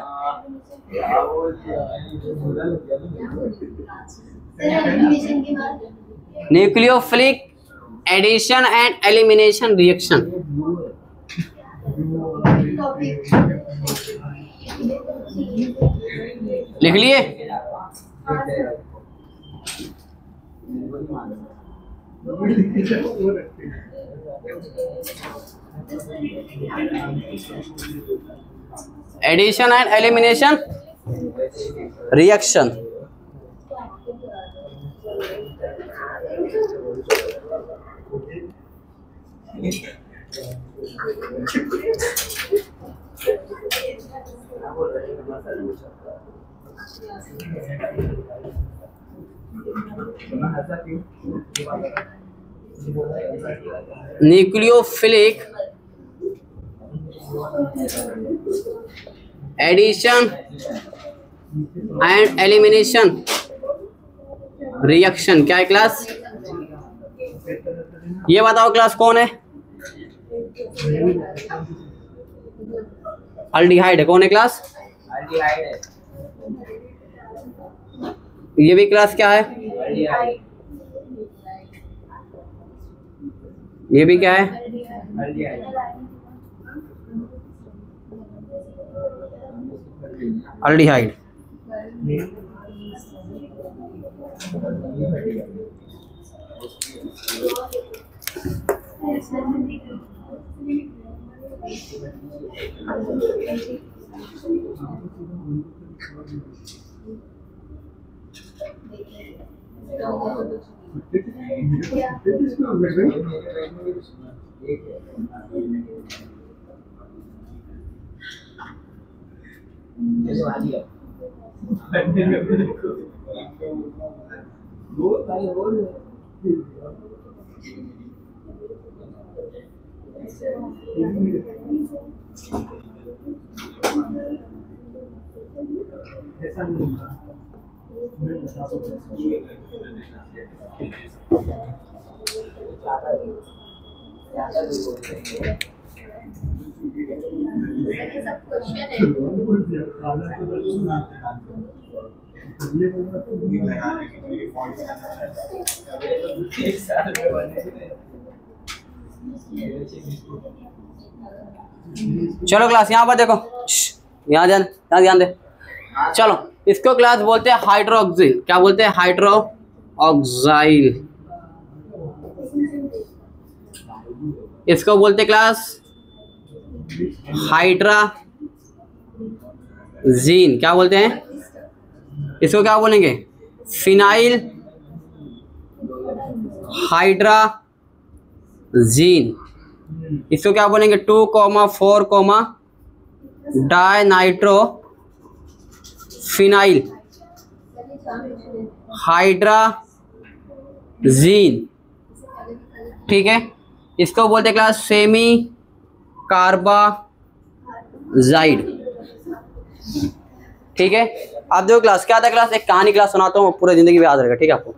nucleophilic addition and elimination reaction. लिख लिए? Addition and elimination reaction. Nucleophilic addition and elimination reaction क्या है क्लास? ये बताओ क्लास कौन है? अल्डिहाइड है। कौन है क्लास? अल्डिहाइड है। ये भी क्लास क्या है? अल्डिहाइड। ये भी क्या है? अल्डिहाइड। अल्डिहाइड। चलो क्लास यहाँ पर देखो, यहाँ ध्यान दे। चलो इसको क्लास बोलते हैं हाइड्रोक्सिल। क्या बोलते हैं? हाइड्रोक्साइल। इसको बोलते क्लास हाइड्राजीन। क्या बोलते हैं इसको? क्या बोलेंगे? Phenyl hydrazine. इसको क्या बोलेंगे? 2,4, डाई नाइट्रो फिनाइल हाइड्राजीन। ठीक है, इसको बोलते क्लास सेमी कार्बाजाइड। ठीक है, आप देखो क्लास क्या था क्लास? एक कहानी क्लास सुनाता हूँ, पूरी जिंदगी में याद रहेगा। ठीक है आपको?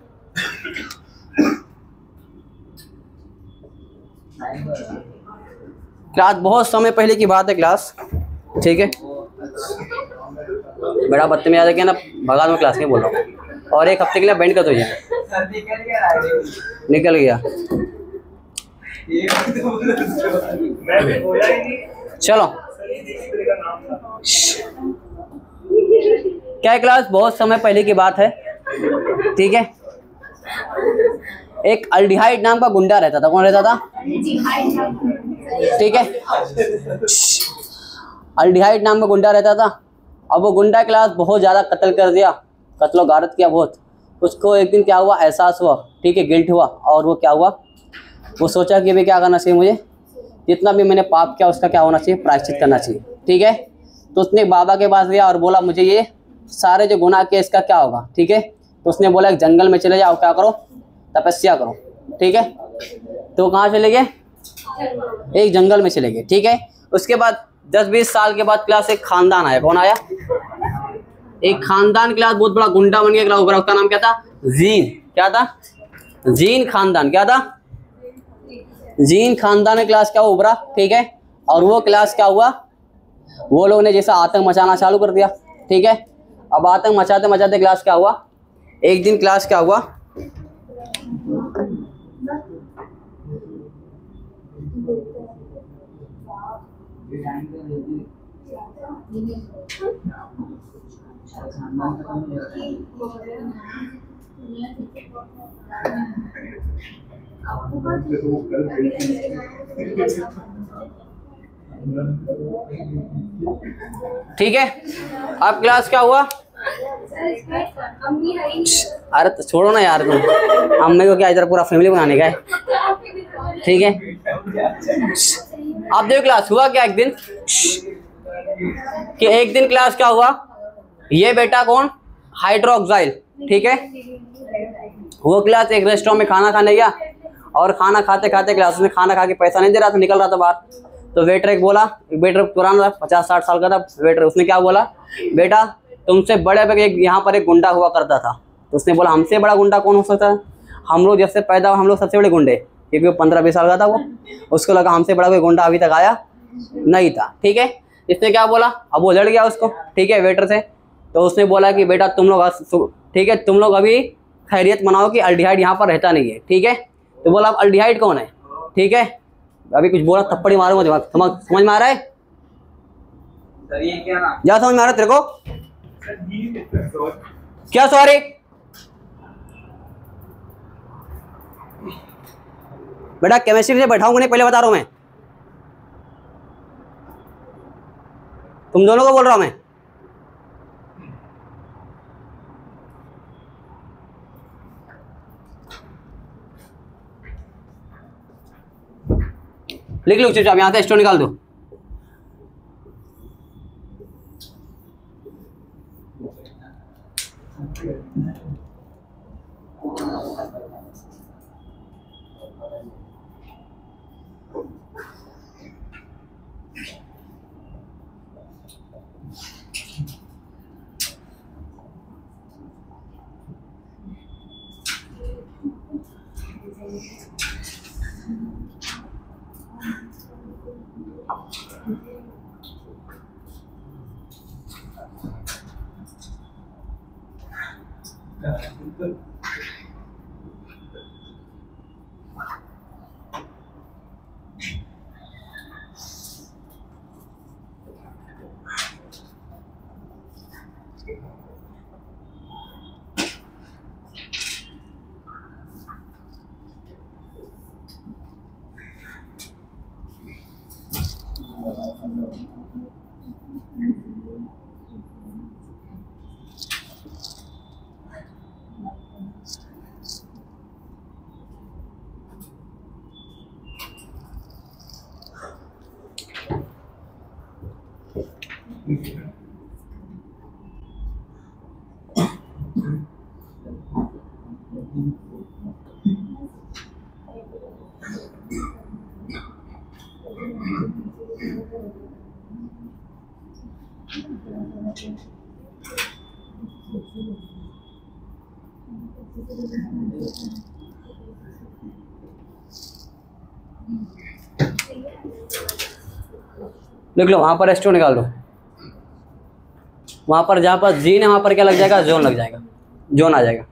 क्लास बहुत समय पहले की बात है क्लास। ठीक है, बड़ा बदतमीज है क्या ना, भगा में क्लास में बोल रहा हूँ। और एक हफ्ते के लिए बैंड कर दो। निकल गया। चलो क्या क्लास, बहुत समय पहले की बात है, ठीक है। एक अल्डिहाइड नाम का गुंडा रहता था। कौन रहता था? ठीक है, अल्डिहाइड नाम का गुंडा रहता था। अब वो गुंडा क्लास बहुत ज़्यादा कत्ल कर दिया, कत्लो गारत किया बहुत। उसको एक दिन क्या हुआ, एहसास हुआ, ठीक है, गिल्ट हुआ। और वो क्या हुआ, वो सोचा कि भाई क्या करना चाहिए मुझे, जितना भी मैंने पाप किया उसका क्या होना चाहिए, प्रायश्चित करना चाहिए, ठीक है। तो उसने बाबा के पास गया और बोला मुझे ये सारे जो गुनाह किए इसका क्या होगा, ठीक है। तो उसने बोला एक जंगल में चले जाओ, क्या करो, तपस्या करो, ठीक है। तो कहाँ चले गए, एक जंगल में चले गए, ठीक है। उसके बाद 10-20 साल के बाद क्लास एक खानदान आया। कौन आया, एक खानदान क्लास बहुत बड़ा गुंडा बन गया क्लास। उसका नाम क्या था, जीन। क्या था, जीन खानदान। क्या था, जीन खानदान क्लास क्या उभरा, ठीक है। और वो क्लास क्या हुआ, वो लोगों ने जैसा आतंक मचाना चालू कर दिया, ठीक है। अब आतंक मचाते मचाते क्लास क्या हुआ, एक दिन क्लास क्या हुआ, ठीक है। अब क्लास क्या हुआ, अरे तो छोड़ो ना यार तुम, अम्मी को क्या इधर पूरा फैमिली बनाने का है, ठीक है। अब देखो क्लास हुआ क्या, एक दिन कि एक दिन क्लास क्या हुआ, ये बेटा कौन, हाइड्रोक्साइल, ठीक है। वो क्लास एक रेस्टोरेंट में खाना खाने गया और खाना खाते खाते क्लास में खाना खा के पैसा नहीं दे रहा था, निकल रहा था बाहर। तो वेटर एक बोला, एक वेटर पुराना 50-60 साल का था वेटर, उसने क्या बोला, बेटा तुमसे बड़े पे यहाँ पर एक गुंडा हुआ करता था। तो उसने बोला हमसे बड़ा गुंडा कौन हो सकता है, हम लोग जब से पैदा हुए हम लोग सबसे बड़े गुंडे, क्योंकि वो 15-20 साल का था वो। उसको लगा हमसे बड़ा कोई गुंडा अभी तक आया नहीं था, ठीक है। इसने क्या बोला, अब वो लड़ गया उसको, ठीक है, वेटर से। तो उसने बोला कि बेटा तुम लोग, ठीक है, तुम लोग अभी खैरियत मनाओ कि अल्डिहाइड यहाँ पर रहता नहीं है, ठीक है। तो बोला अब अल्डिहाइड कौन है, ठीक है। अभी कुछ बोला थप्पड़ी मारूंगा दिमाग, समझ में आ रहा है, सर ये क्या ना, क्या समझ में आ रहा है तेरे को, क्या सॉरी, बेटा केमिस्ट्री से बैठाऊंगा नहीं, पहले बता रहा हूं मैं, तुम दोनों को बोल रहा हूं मैं। लिख लो चुपचाप, यहां से स्टोन निकाल दो। लिख लो, वहां पर स्टोन निकाल दो। वहां पर जहां पर जीन है वहां पर क्या लग जाएगा, जोन लग जाएगा, जोन आ जाएगा।